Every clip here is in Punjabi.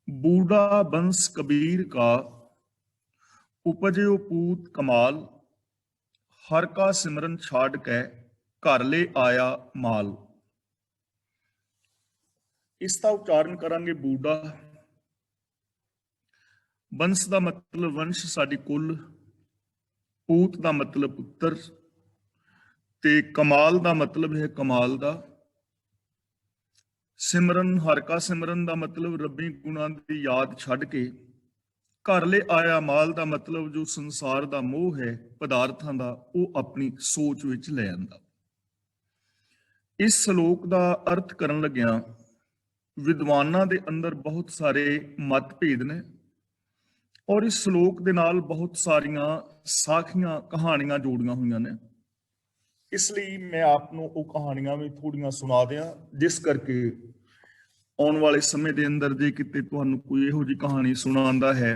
बूढ़ा बंस कबीर का उपजयो पूत कमाल, हर का सिमरन छाड़ के घर ले आया माल। इसका उच्चारण करांगे बूढ़ा। बंस का मतलब वंश, साडी कुल। पूत का मतलब पुत्र, ते कमाल का मतलब है कमाल का। सिमरन, हर का सिमरन का मतलब रब्बी गुणां की याद छड़ के घर ले आया माल का मतलब जो संसार का मोह है पदार्थां का, वो अपनी सोच विच ले आंदा। इस श्लोक का अर्थ करन लग्या विद्वानां दे अंदर बहुत सारे मतभेद ने और इस श्लोक दे नाल बहुत सारियां साखियां कहानियां जोड़ियां हुई ने। इसलिए मैं आपको वो कहानियां भी थोड़ियां सुना दियां, जिस करके आने वाले समय के अंदर जे किते तुहानूं कोई इहो जी कहानी सुणांदा है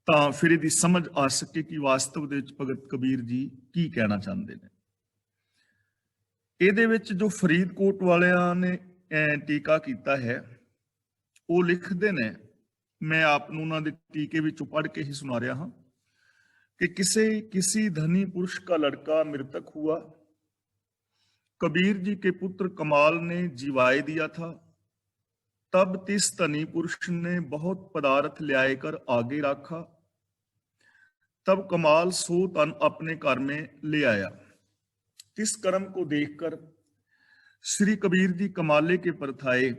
ਤਾਂ ਫਿਰ ਇਹਦੀ ਸਮਝ ਆ ਸਕੇ ਕਿ ਵਾਸਤਵ ਦੇ ਵਿੱਚ ਭਗਤ ਕਬੀਰ ਜੀ ਕੀ ਕਹਿਣਾ ਚਾਹੁੰਦੇ ਨੇ। ਇਹਦੇ ਵਿੱਚ ਜੋ ਫਰੀਦਕੋਟ ਵਾਲਿਆਂ ਨੇ ਟੀਕਾ ਕੀਤਾ ਹੈ ਉਹ ਲਿਖਦੇ ਨੇ, मैं आपको उन्होंने टीके विचों पढ़ के ही सुना रहा हाँ कि किसी धनी पुरुष का लड़का मृतक हुआ। कबीर जी के पुत्र कमाल ने जीवाए दिया था। तब तिस धनी पुरुष ने बहुत पदार्थ ल्याए कर आगे रखा। तब कमाल सो तन अपने घर में ले आया। तिस कर्म को देखकर श्री कबीर जी कमाले के परथाए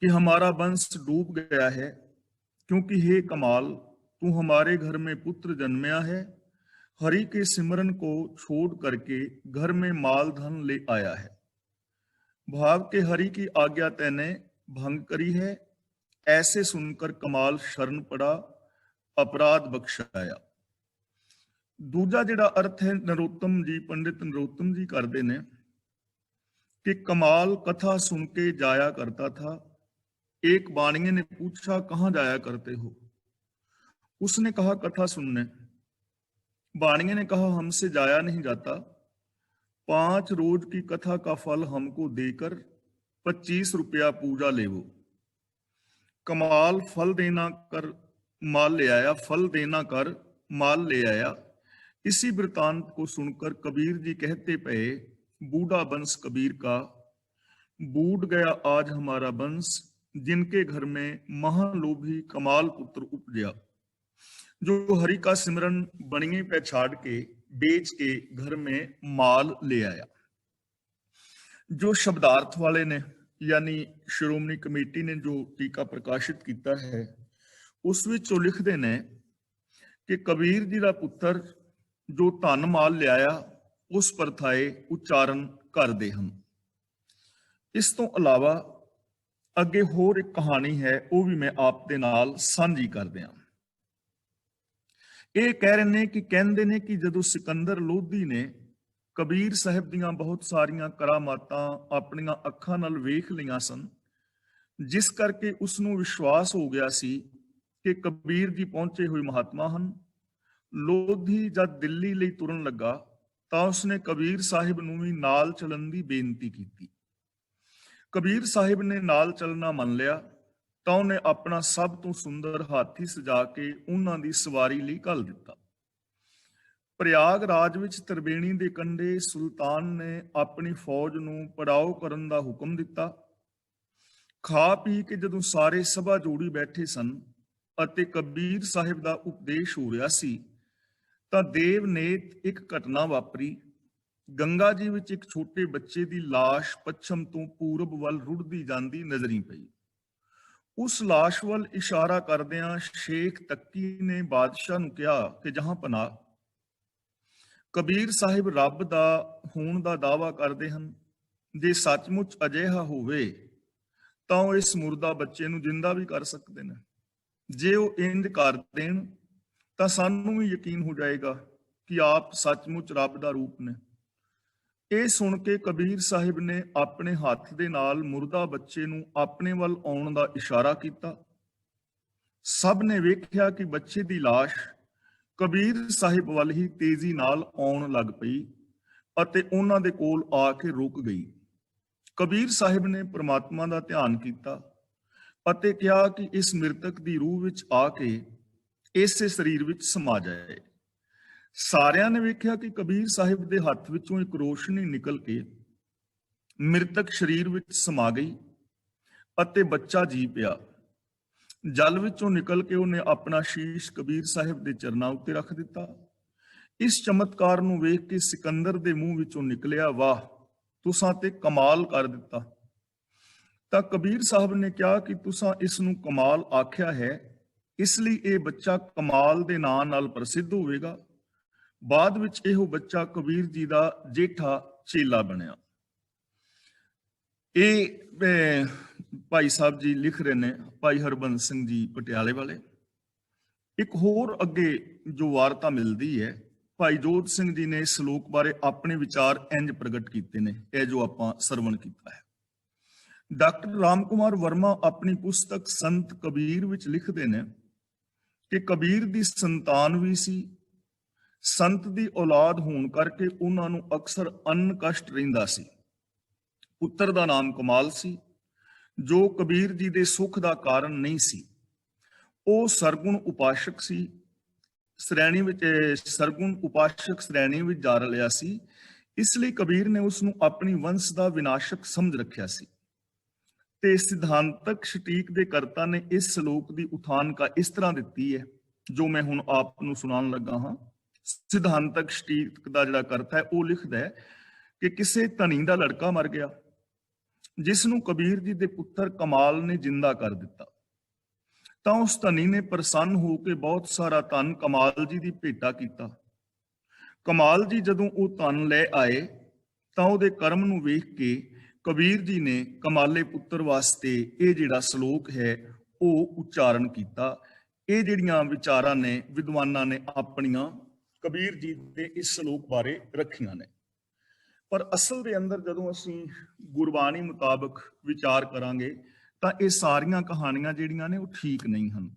कि हमारा वंश डूब गया है, क्योंकि हे कमाल तू हमारे घर में पुत्र जन्मया है। हरि के सिमरन को छोड़ करके घर में माल धन ले आया है। भाव के हरि की आज्ञा तैने भंग करी है। ऐसे सुनकर कमाल शरण पड़ा, अपराध बख्शाया। दूजा जिहड़ा अर्थ है नरोत्तम जी, पंडित नरोत्तम जी करते ने कि कमाल कथा सुन के जाया करता था। एक बाणिये ने पूछा कहाँ जाया करते हो? उसने कहा कथा सुनने। बाणिये ने कहा हमसे जाया नहीं जाता। 5 रोज की कथा का फल हमको देकर 25 रुपया पूजा लेवो। कमाल फल देना कर माल ले आया, फल देना कर माल ले आया। इसी वृतांत को सुनकर कबीर जी कहते पे, बूढ़ा वंश कबीर का, बूढ़ गया आज हमारा वंश, जिनके घर में महालोभी कमाल पुत्र उपजया, जो हरि का सिमरन बनिए पे छाड़ के बेच के घर में माल ले आया। जो शब्दार्थ वाले ने यानी श्रोमणी कमेटी ने जो टीका प्रकाशित किया है उस विच लिखते ने कि कबीर जी का पुत्र जो धन माल लिया उस परथाए उच्चारण करते हैं। इस तो अलावा अगे होर एक कहानी है, वो भी मैं आप दे नाल सांझी कर दिया। ये कह रहे ने कि कहते ने कि जदों सिकंदर लोधी ने कबीर साहब दियां बहुत सारियां करामातां अपनियां अखां नाल वेख लियां सन, जिस करके उसनूं विश्वास हो गया सी कि कबीर जी पहुंचे हुए महात्मा हन। लोधी जद दिल्ली लई तुरन लगा तां उसने कबीर साहिब नूं भी नाल चलन दी बेनती कीती। कबीर साहिब ने नाल चलना मन लिया ਤਾਂ ਉਹਨੇ ਆਪਣਾ ਸਭ ਤੋਂ ਸੁੰਦਰ ਹਾਥੀ ਸਜਾ ਕੇ ਉਹਨਾਂ ਦੀ ਸਵਾਰੀ ਲਈ ਘੱਲ ਦਿੱਤਾ। ਪ੍ਰਯਾਗ ਰਾਜ ਵਿੱਚ ਤਰਬੇਣੀ ਦੇ ਕੰਢੇ ਸੁਲਤਾਨ ਨੇ ਆਪਣੀ ਫੌਜ ਨੂੰ ਪੜਾਓ ਕਰਨ ਦਾ ਹੁਕਮ ਦਿੱਤਾ। ਖਾ ਪੀ ਕੇ ਜਦੋਂ ਸਾਰੇ ਸਭਾ ਜੋੜੀ ਬੈਠੇ ਸਨ ਅਤੇ ਕਬੀਰ ਸਾਹਿਬ ਦਾ ਉਪਦੇਸ਼ ਹੋ ਰਿਹਾ ਸੀ ਤਾਂ ਦੇਵਨੇਤ ਇੱਕ ਘਟਨਾ ਵਾਪਰੀ। ਗੰਗਾ ਜੀ ਵਿੱਚ ਇੱਕ ਛੋਟੇ ਬੱਚੇ ਦੀ ਲਾਸ਼ ਪੱਛਮ ਤੋਂ ਪੂਰਬ ਵੱਲ ਰੁੜਦੀ ਜਾਂਦੀ ਨਜ਼ਰੀ ਪਈ। उस लाश वल इशारा करदियां शेख तक्की ने बादशाह नूं कहा कि जहां पनाह कबीर साहिब रब दा होण दा दावा करदे हन। जे सचमुच अजिहा होवे तां ओह इस मुर्दा बच्चे नूं जिंदा भी कर सकदे ने। जे ओह इंज कर देण तां सानूं भी यकीन हो जाएगा कि आप सचमुच रब दा रूप ने। ਇਹ ਸੁਣ ਕੇ ਕਬੀਰ ਸਾਹਿਬ ਨੇ ਆਪਣੇ ਹੱਥ ਦੇ ਨਾਲ ਮੁਰਦਾ ਬੱਚੇ ਨੂੰ ਆਪਣੇ ਵੱਲ ਆਉਣ ਦਾ ਇਸ਼ਾਰਾ ਕੀਤਾ। ਸਭ ਨੇ ਵੇਖਿਆ ਕਿ ਬੱਚੇ ਦੀ ਲਾਸ਼ ਕਬੀਰ ਸਾਹਿਬ ਵੱਲ ਹੀ ਤੇਜ਼ੀ ਨਾਲ ਆਉਣ ਲੱਗ ਪਈ ਅਤੇ ਉਹਨਾਂ ਦੇ ਕੋਲ ਆ ਕੇ ਰੁਕ ਗਈ। ਕਬੀਰ ਸਾਹਿਬ ਨੇ ਪ੍ਰਮਾਤਮਾ ਦਾ ਧਿਆਨ ਕੀਤਾ ਅਤੇ ਕਿਹਾ ਕਿ ਇਸ ਮ੍ਰਿਤਕ ਦੀ ਰੂਹ ਵਿੱਚ ਆ ਕੇ ਇਸੇ ਸਰੀਰ ਵਿੱਚ ਸਮਾ ਜਾਏ। ਸਾਰਿਆਂ ਨੇ ਵੇਖਿਆ ਕਿ ਕਬੀਰ ਸਾਹਿਬ ਦੇ ਹੱਥ ਵਿੱਚੋਂ ਇੱਕ ਰੋਸ਼ਨੀ ਨਿਕਲ ਕੇ ਮ੍ਰਿਤਕ ਸਰੀਰ ਵਿੱਚ ਸਮਾ ਗਈ ਅਤੇ ਬੱਚਾ ਜੀ ਪਿਆ। ਜਲ ਵਿੱਚੋਂ ਨਿਕਲ ਕੇ ਉਹਨੇ ਆਪਣਾ ਸ਼ੀਸ਼ ਕਬੀਰ ਸਾਹਿਬ ਦੇ ਚਰਨਾਂ ਉੱਤੇ ਰੱਖ ਦਿੱਤਾ। ਇਸ ਚਮਤਕਾਰ ਨੂੰ ਵੇਖ ਕੇ ਸਿਕੰਦਰ ਦੇ ਮੂੰਹ ਵਿੱਚੋਂ ਨਿਕਲਿਆ, ਵਾਹ, ਤੁਸਾਂ ਤੇ ਕਮਾਲ ਕਰ ਦਿੱਤਾ। ਤਾਂ ਕਬੀਰ ਸਾਹਿਬ ਨੇ ਕਿਹਾ ਕਿ ਤੁਸਾਂ ਇਸ ਨੂੰ ਕਮਾਲ ਆਖਿਆ ਹੈ, ਇਸ ਲਈ ਇਹ ਬੱਚਾ ਕਮਾਲ ਦੇ ਨਾਂ ਨਾਲ ਪ੍ਰਸਿੱਧ ਹੋਵੇਗਾ। ਬਾਅਦ ਵਿੱਚ ਇਹੋ ਬੱਚਾ ਕਬੀਰ ਜੀ ਦਾ ਜੇਠਾ ਚੇਲਾ ਬਣਿਆ। ਇਹ ਭਾਈ ਸਾਹਿਬ ਜੀ ਲਿਖ ਰਹੇ ਨੇ, ਭਾਈ ਹਰਬੰਸ ਸਿੰਘ ਜੀ ਪਟਿਆਲੇ ਵਾਲੇ। ਇੱਕ ਹੋਰ ਅੱਗੇ ਜੋ ਵਾਰਤਾ ਮਿਲਦੀ ਹੈ, ਭਾਈ ਜੋਤ ਸਿੰਘ ਜੀ ਨੇ ਇਸ ਸ਼ਲੋਕ ਬਾਰੇ ਆਪਣੇ ਵਿਚਾਰ ਇੰਜ ਪ੍ਰਗਟ ਕੀਤੇ ਨੇ, ਇਹ ਜੋ ਆਪਾਂ ਸਰਵਣ ਕੀਤਾ ਹੈ। ਡਾਕਟਰ ਰਾਮ ਕੁਮਾਰ ਵਰਮਾ ਆਪਣੀ ਪੁਸਤਕ ਸੰਤ ਕਬੀਰ ਵਿੱਚ ਲਿਖਦੇ ਨੇ ਕਿ ਕਬੀਰ ਦੀ ਸੰਤਾਨ ਵੀ ਸੀ। ਸੰਤ ਦੀ ਔਲਾਦ ਹੋਣ ਕਰਕੇ ਉਹਨਾਂ ਨੂੰ ਅਕਸਰ ਅੰਨ ਕਸ਼ਟ ਰਹਿੰਦਾ ਸੀ। ਪੁੱਤਰ ਦਾ ਨਾਮ ਕਮਾਲ ਸੀ, ਜੋ ਕਬੀਰ ਜੀ ਦੇ ਸੁੱਖ ਦਾ ਕਾਰਨ ਨਹੀਂ ਸੀ। ਉਹ ਸਰਗੁਣ ਉਪਾਸ਼ਕ ਸੀ, ਸਰਗੁਣ ਉਪਾਸ਼ਕ ਸ਼੍ਰੇਣੀ ਵਿੱਚ ਜਾ ਰਲਿਆ ਸੀ। ਇਸ ਲਈ ਕਬੀਰ ਨੇ ਉਸ ਨੂੰ ਆਪਣੀ ਵੰਸ਼ ਦਾ ਵਿਨਾਸ਼ਕ ਸਮਝ ਰੱਖਿਆ ਸੀ। ਤੇ ਸਿਧਾਂਤਕ ਸਟੀਕ ਦੇ ਕਰਤਾ ਨੇ ਇਸ ਸ਼ਲੋਕ ਦੀ ਉਥਾਨਕਾ ਇਸ ਤਰ੍ਹਾਂ ਦਿੱਤੀ ਹੈ, ਜੋ ਮੈਂ ਹੁਣ ਆਪ ਨੂੰ ਸੁਣਾਉਣ ਲੱਗਾ ਹਾਂ। ਸਿਧਾਂਤਕ ਸਟੀਕ ਦਾ ਜਿਹੜਾ ਕਰਤਾ ਹੈ ਉਹ ਲਿਖਦਾ ਹੈ ਕਿ ਕਿਸੇ ਧਨੀ ਦਾ ਲੜਕਾ ਮਰ ਗਿਆ, ਜਿਸ ਨੂੰ ਕਬੀਰ ਜੀ ਦੇ ਪੁੱਤਰ ਕਮਾਲ ਨੇ ਜਿੰਦਾ ਕਰ ਦਿੱਤਾ। ਤਾਂ ਉਸ ਧਨੀ ਨੇ ਪ੍ਰਸੰਨ ਹੋ ਕੇ ਬਹੁਤ ਸਾਰਾ ਧਨ ਕਮਾਲ ਜੀ ਦੀ ਭੇਟਾ ਕੀਤਾ। ਕਮਾਲ ਜੀ ਜਦੋਂ ਉਹ ਧਨ ਲੈ ਆਏ ਤਾਂ ਉਹਦੇ ਕਰਮ ਨੂੰ ਵੇਖ ਕੇ ਕਬੀਰ ਜੀ ਨੇ ਕਮਾਲੇ ਪੁੱਤਰ ਵਾਸਤੇ ਇਹ ਜਿਹੜਾ ਸ਼ਲੋਕ ਹੈ ਉਹ ਉਚਾਰਨ ਕੀਤਾ। ਇਹ ਜਿਹੜੀਆਂ ਵਿਚਾਰਾਂ ਨੇ ਵਿਦਵਾਨਾਂ ਨੇ ਆਪਣੀਆਂ ਕਬੀਰ ਜੀ ਦੇ ਇਸ ਸ਼ਲੋਕ ਬਾਰੇ ਰੱਖੀਆਂ ਨੇ। ਪਰ ਅਸਲ ਦੇ ਅੰਦਰ ਜਦੋਂ ਅਸੀਂ ਗੁਰਬਾਣੀ ਮੁਤਾਬਕ ਵਿਚਾਰ ਕਰਾਂਗੇ ਤਾਂ ਇਹ ਸਾਰੀਆਂ ਕਹਾਣੀਆਂ ਜਿਹੜੀਆਂ ਨੇ ਉਹ ਠੀਕ ਨਹੀਂ ਹਨ।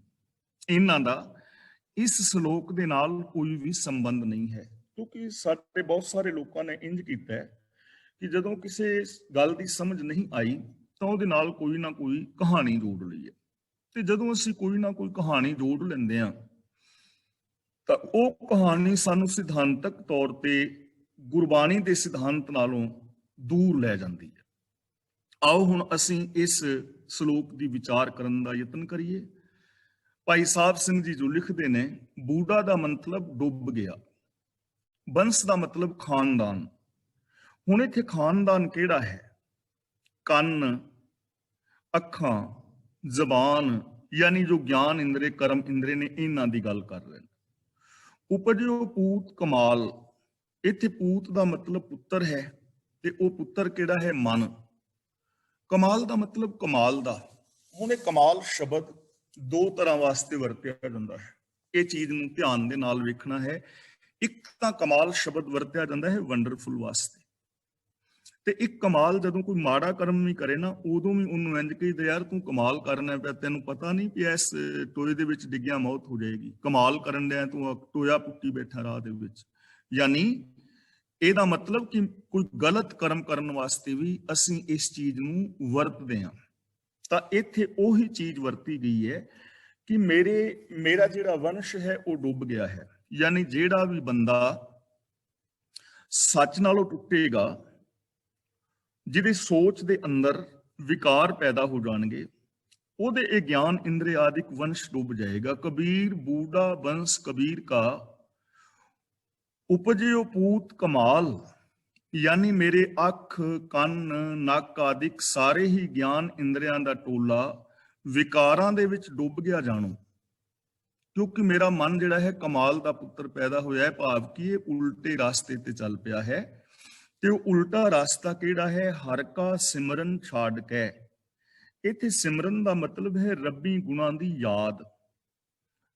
ਇਹਨਾਂ ਦਾ ਇਸ ਸ਼ਲੋਕ ਦੇ ਨਾਲ ਕੋਈ ਵੀ ਸੰਬੰਧ ਨਹੀਂ ਹੈ, ਕਿਉਂਕਿ ਸਾਡੇ ਬਹੁਤ ਸਾਰੇ ਲੋਕਾਂ ਨੇ ਇੰਜ ਕੀਤਾ ਹੈ ਕਿ ਜਦੋਂ ਕਿਸੇ ਗੱਲ ਦੀ ਸਮਝ ਨਹੀਂ ਆਈ ਤਾਂ ਉਹਦੇ ਨਾਲ ਕੋਈ ਨਾ ਕੋਈ ਕਹਾਣੀ ਜੋੜ ਲਈ ਹੈ। ਤੇ ਜਦੋਂ ਅਸੀਂ ਕੋਈ ਨਾ ਕੋਈ ਕਹਾਣੀ ਜੋੜ ਲੈਂਦੇ ਹਾਂ ਤਾਂ ਉਹ ਕਹਾਣੀ ਸਾਨੂੰ ਸਿਧਾਂਤਕ ਤੌਰ ਤੇ ਗੁਰਬਾਣੀ ਦੇ ਸਿਧਾਂਤ ਨਾਲੋਂ ਦੂਰ ਲੈ ਜਾਂਦੀ ਹੈ। ਆਓ ਹੁਣ ਅਸੀਂ ਇਸ ਸ਼ਲੋਕ ਦੀ ਵਿਚਾਰ ਕਰਨ ਦਾ ਯਤਨ ਕਰੀਏ। ਭਾਈ ਸਾਹਿਬ ਸਿੰਘ ਜੀ ਜੋ ਲਿਖਦੇ ਨੇ, ਬੂਢਾ ਦਾ ਮਤਲਬ ਡੁੱਬ ਗਿਆ, ਬੰਸ ਦਾ ਮਤਲਬ ਖਾਨਦਾਨ। ਹੁਣ ਇੱਥੇ ਖਾਨਦਾਨ ਕਿਹੜਾ ਹੈ? ਕੰਨ, ਅੱਖਾਂ, ਜ਼ਬਾਨ, ਯਾਨੀ ਜੋ ਗਿਆਨ ਇੰਦਰੇ, ਕਰਮ ਇੰਦਰੇ ਨੇ, ਇਹਨਾਂ ਦੀ ਗੱਲ ਕਰ ਰਹੇ ਨੇ। ਉਪਜਿਓ ਪੂਤ ਕਮਾਲ, ਇੱਥੇ ਪੂਤ ਦਾ ਮਤਲਬ ਪੁੱਤਰ ਹੈ ਤੇ ਉਹ ਪੁੱਤਰ ਕਿਹੜਾ ਹੈ? ਮਨ। ਕਮਾਲ ਦਾ ਮਤਲਬ ਕਮਾਲ ਦਾ। ਹੁਣ ਇਹ ਕਮਾਲ ਸ਼ਬਦ ਦੋ ਤਰ੍ਹਾਂ ਵਾਸਤੇ ਵਰਤਿਆ ਜਾਂਦਾ ਹੈ, ਇਹ ਚੀਜ਼ ਨੂੰ ਧਿਆਨ ਦੇ ਨਾਲ ਵੇਖਣਾ ਹੈ। ਇੱਕ ਤਾਂ ਕਮਾਲ ਸ਼ਬਦ ਵਰਤਿਆ ਜਾਂਦਾ ਹੈ ਵੰਡਰਫੁਲ ਵਾਸਤੇ, ਤੇ ਇੱਕ ਕਮਾਲ ਜਦੋਂ ਕੋਈ ਮਾੜਾ ਕਰਮ ਵੀ ਕਰੇ ਨਾ ਉਦੋਂ ਵੀ ਉਹਨੂੰ ਇੰਜ ਕਹੀਦਾ, ਯਾਰ ਤੂੰ ਕਮਾਲ ਕਰਨਾ ਪਿਆ, ਤੈਨੂੰ ਪਤਾ ਨਹੀਂ ਕਿ ਇਸ ਟੋਏ ਦੇ ਵਿੱਚ ਡਿੱਗਿਆ ਮੌਤ ਹੋ ਜਾਏਗੀ, ਕਮਾਲ ਕਰਨ ਡਿਆ ਤੂੰ, ਟੋਇਆ ਪੁੱਟੀ ਬੈਠਾ ਰਾਹ ਦੇ ਵਿੱਚ। ਯਾਨੀ ਇਹਦਾ ਮਤਲਬ ਕਿ ਕੋਈ ਗਲਤ ਕਰਮ ਕਰਨ ਵਾਸਤੇ ਵੀ ਅਸੀਂ ਇਸ ਚੀਜ਼ ਨੂੰ ਵਰਤਦੇ ਹਾਂ। ਤਾਂ ਇੱਥੇ ਉਹੀ ਚੀਜ਼ ਵਰਤੀ ਗਈ ਹੈ ਕਿ ਮੇਰਾ ਜਿਹੜਾ ਵੰਸ਼ ਹੈ ਉਹ ਡੁੱਬ ਗਿਆ ਹੈ। ਯਾਨੀ ਜਿਹੜਾ ਵੀ ਬੰਦਾ ਸੱਚ ਨਾਲੋਂ ਟੁੱਟੇਗਾ, ਜਿਹਦੀ ਸੋਚ ਦੇ ਅੰਦਰ ਵਿਕਾਰ ਪੈਦਾ ਹੋ ਜਾਣਗੇ, ਉਹਦੇ ਇਹ ਗਿਆਨ ਇੰਦਰੇ ਆਦਿਕ ਵੰਸ਼ ਡੁੱਬ ਜਾਏਗਾ। ਕਬੀਰ ਬੂढ़ा ਵੰਸ਼ ਕਬੀਰ ਕਾ, ਉਪਜਿਓ ਪੂਤ ਕਮਾਲ, ਯਾਨੀ ਮੇਰੇ ਅੱਖ, ਕੰਨ, ਨੱਕ ਆਦਿਕ ਸਾਰੇ ਹੀ ਗਿਆਨ ਇੰਦਰੀਆਂ ਦਾ ਟੋਲਾ ਵਿਕਾਰਾਂ ਦੇ ਵਿੱਚ ਡੁੱਬ ਗਿਆ ਜਾਣੋ, ਕਿਉਂਕਿ ਮੇਰਾ ਮਨ ਜਿਹੜਾ ਹੈ ਕਮਾਲ ਦਾ ਪੁੱਤਰ ਪੈਦਾ ਹੋਇਆ ਹੈ। ਭਾਵ ਕਿ ਇਹ ਉਲਟੇ ਰਾਸਤੇ ਤੇ ਚੱਲ ਪਿਆ ਹੈ। ਤੇ ਉਹ ਉਲਟਾ ਰਾਸਤਾ ਕਿਹੜਾ ਹੈ? ਹਰ ਕਾ ਸਿਮਰਨ ਛਾੜ ਕੇ। ਇੱਥੇ ਸਿਮਰਨ ਦਾ ਮਤਲਬ ਹੈ ਰੱਬੀ ਗੁਣਾਂ ਦੀ ਯਾਦ।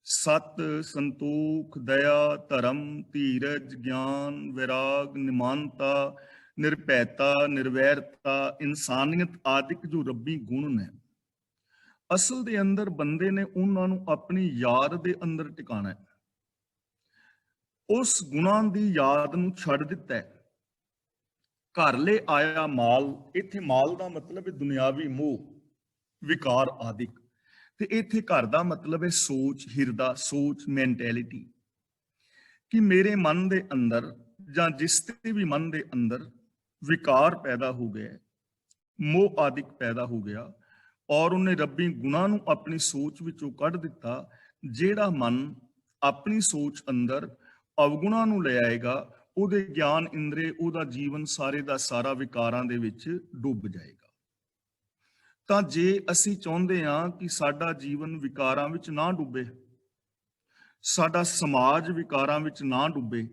ਸਤ, ਸੰਤੋਖ, ਦਇਆ, ਧਰਮ, ਧੀਰਜ, ਗਿਆਨ, ਵਿਰਾਗ, ਨਿਮਾਨਤਾ, ਨਿਰਭੈਤਾ, ਨਿਰਵੈਰਤਾ, ਇਨਸਾਨੀਅਤ ਆਦਿਕ ਜੋ ਰੱਬੀ ਗੁਣ ਨੇ, ਅਸਲ ਦੇ ਅੰਦਰ ਬੰਦੇ ਨੇ ਉਹਨਾਂ ਨੂੰ ਆਪਣੀ ਯਾਦ ਦੇ ਅੰਦਰ ਟਿਕਾਣਾ ਹੈ। ਉਸ ਗੁਣਾਂ ਦੀ ਯਾਦ ਨੂੰ ਛੱਡ ਦਿੱਤਾ ਹੈ। ਘਰ ਲੈ ਆਇਆ ਮਾਲ, ਇੱਥੇ ਮਾਲ ਦਾ ਮਤਲਬ ਹੈ ਦੁਨਿਆਵੀ ਮੋਹ। ਵਿਕਾਰ ਆਦਿਕ। ਤੇ ਇੱਥੇ ਘਰ ਦਾ ਮਤਲਬ ਹੈ ਸੋਚ, ਹਿਰਦਾ, ਸੋਚ, ਮੈਂਟੈਲਿਟੀ, ਕਿ ਮੇਰੇ ਮਨ ਦੇ ਅੰਦਰ ਜਾਂ ਜਿਸ ਤੇ ਵੀ ਮਨ ਦੇ ਅੰਦਰ ਵਿਕਾਰ ਪੈਦਾ ਹੋ ਗਿਆ, ਮੋਹ ਆਦਿਕ ਪੈਦਾ ਹੋ ਗਿਆ, ਔਰ ਉਹਨੇ ਰੱਬੀ ਗੁਣਾਂ ਨੂੰ ਆਪਣੀ ਸੋਚ ਵਿੱਚੋਂ ਕੱਢ ਦਿੱਤਾ। ਜਿਹੜਾ ਮਨ ਆਪਣੀ ਸੋਚ ਅੰਦਰ ਅਵਗੁਣਾਂ ਨੂੰ ਲੈ ਆਏਗਾ, ਉਹਦੇ ਗਿਆਨ ਇੰਦਰੇ, ਉਹਦਾ ਜੀਵਨ ਸਾਰੇ ਦਾ ਸਾਰਾ ਵਿਕਾਰਾਂ ਦੇ ਵਿੱਚ ਡੁੱਬ ਜਾਏਗਾ। ਤਾਂ ਜੇ ਅਸੀਂ ਚਾਹੁੰਦੇ ਹਾਂ ਕਿ ਸਾਡਾ ਜੀਵਨ ਵਿਕਾਰਾਂ ਵਿੱਚ ਨਾ ਡੁੱਬੇ, ਸਾਡਾ ਸਮਾਜ ਵਿਕਾਰਾਂ ਵਿੱਚ ਨਾ ਡੁੱਬੇ,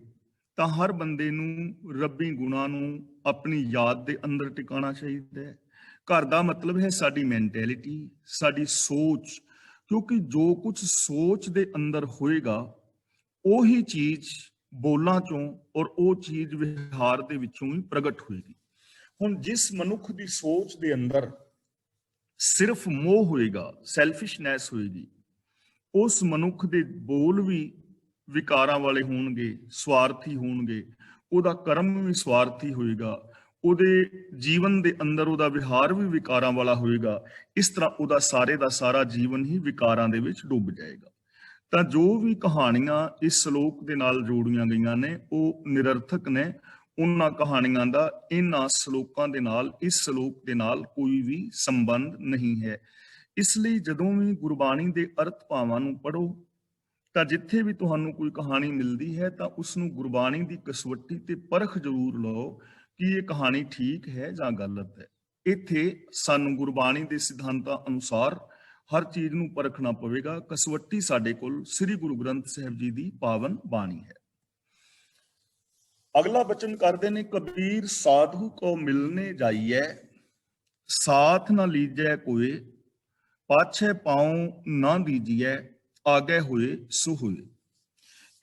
ਤਾਂ ਹਰ ਬੰਦੇ ਨੂੰ ਰੱਬੀ ਗੁਣਾਂ ਨੂੰ ਆਪਣੀ ਯਾਦ ਦੇ ਅੰਦਰ ਟਿਕਾਣਾ ਚਾਹੀਦਾ ਹੈ। ਘਰ ਦਾ ਮਤਲਬ ਹੈ ਸਾਡੀ ਮੈਂਟੈਲਿਟੀ, ਸਾਡੀ ਸੋਚ, ਕਿਉਂਕਿ ਜੋ ਕੁਝ ਸੋਚ ਦੇ ਅੰਦਰ ਹੋਏਗਾ ਉਹੀ ਚੀਜ਼ ਬੋਲਾਂ ਚੋਂ ਔਰ ਉਹ ਚੀਜ਼ ਵਿਹਾਰ ਦੇ ਵਿੱਚੋਂ ਹੀ ਪ੍ਰਗਟ ਹੋਏਗੀ। ਹੁਣ ਜਿਸ ਮਨੁੱਖ ਦੀ ਸੋਚ ਦੇ ਅੰਦਰ ਸਿਰਫ ਮੋਹ ਹੋਏਗਾ, ਸੈਲਫਿਸ਼ਨੈਸ ਹੋਏਗੀ, ਉਸ ਮਨੁੱਖ ਦੇ ਬੋਲ ਵੀ ਵਿਕਾਰਾਂ ਵਾਲੇ ਹੋਣਗੇ, ਸਵਾਰਥੀ ਹੋਣਗੇ, ਉਹਦਾ ਕਰਮ ਵੀ ਸਵਾਰਥੀ ਹੋਏਗਾ, ਉਹਦੇ ਜੀਵਨ ਦੇ ਅੰਦਰ ਉਹਦਾ ਵਿਹਾਰ ਵੀ ਵਿਕਾਰਾਂ ਵਾਲਾ ਹੋਏਗਾ। ਇਸ ਤਰ੍ਹਾਂ ਉਹਦਾ ਸਾਰੇ ਦਾ ਸਾਰਾ ਜੀਵਨ ਹੀ ਵਿਕਾਰਾਂ ਦੇ ਵਿੱਚ ਡੁੱਬ ਜਾਏਗਾ। ਤਾਂ ਜੋ ਵੀ ਕਹਾਣੀਆਂ ਇਸ ਸ਼ਲੋਕ ਦੇ ਨਾਲ ਜੋੜੀਆਂ ਗਈਆਂ ਨੇ ਉਹ ਨਿਰਰਥਕ ਨੇ। ਉਹਨਾਂ ਕਹਾਣੀਆਂ ਦਾ ਇਹਨਾਂ ਸ਼ਲੋਕਾਂ ਦੇ ਨਾਲ, ਇਸ ਸ਼ਲੋਕ ਦੇ ਨਾਲ ਕੋਈ ਵੀ ਸੰਬੰਧ ਨਹੀਂ ਹੈ। ਇਸ ਲਈ ਜਦੋਂ ਵੀ ਗੁਰਬਾਣੀ ਦੇ ਅਰਥ ਭਾਵਾਂ ਨੂੰ ਪੜ੍ਹੋ ਤਾਂ ਜਿੱਥੇ ਵੀ ਤੁਹਾਨੂੰ ਕੋਈ ਕਹਾਣੀ ਮਿਲਦੀ ਹੈ ਤਾਂ ਉਸ ਨੂੰ ਗੁਰਬਾਣੀ ਦੀ ਕਸਵੱਟੀ ਤੇ ਪਰਖ ਜ਼ਰੂਰ ਲਓ ਕਿ ਇਹ ਕਹਾਣੀ ਠੀਕ ਹੈ ਜਾਂ ਗਲਤ ਹੈ। ਇੱਥੇ ਸਾਨੂੰ ਗੁਰਬਾਣੀ ਦੇ ਸਿਧਾਂਤਾਂ ਅਨੁਸਾਰ ਹਰ ਚੀਜ਼ ਨੂੰ ਪਰਖਣਾ ਪਵੇਗਾ। ਕਸਵੱਟੀ ਸਾਡੇ ਕੋਲ ਸ੍ਰੀ ਗੁਰੂ ਗ੍ਰੰਥ ਸਾਹਿਬ ਜੀ ਦੀ ਪਾਵਨ ਬਾਣੀ ਹੈ। ਅਗਲਾ ਬਚਨ ਕਰਦੇ ਨੇ, ਕਬੀਰ ਸਾਧੂ ਕੋ ਮਿਲਨੇ ਜਾਈਐ, ਸਾਥ ਨਾ ਲੀਜੈ ਕੋਏ, ਪਾਛੇ ਪਾਉ ਨਾ ਦੀਜੀਐ, ਆਗੇ ਹੋਏ ਸੋ ਹੋਏ।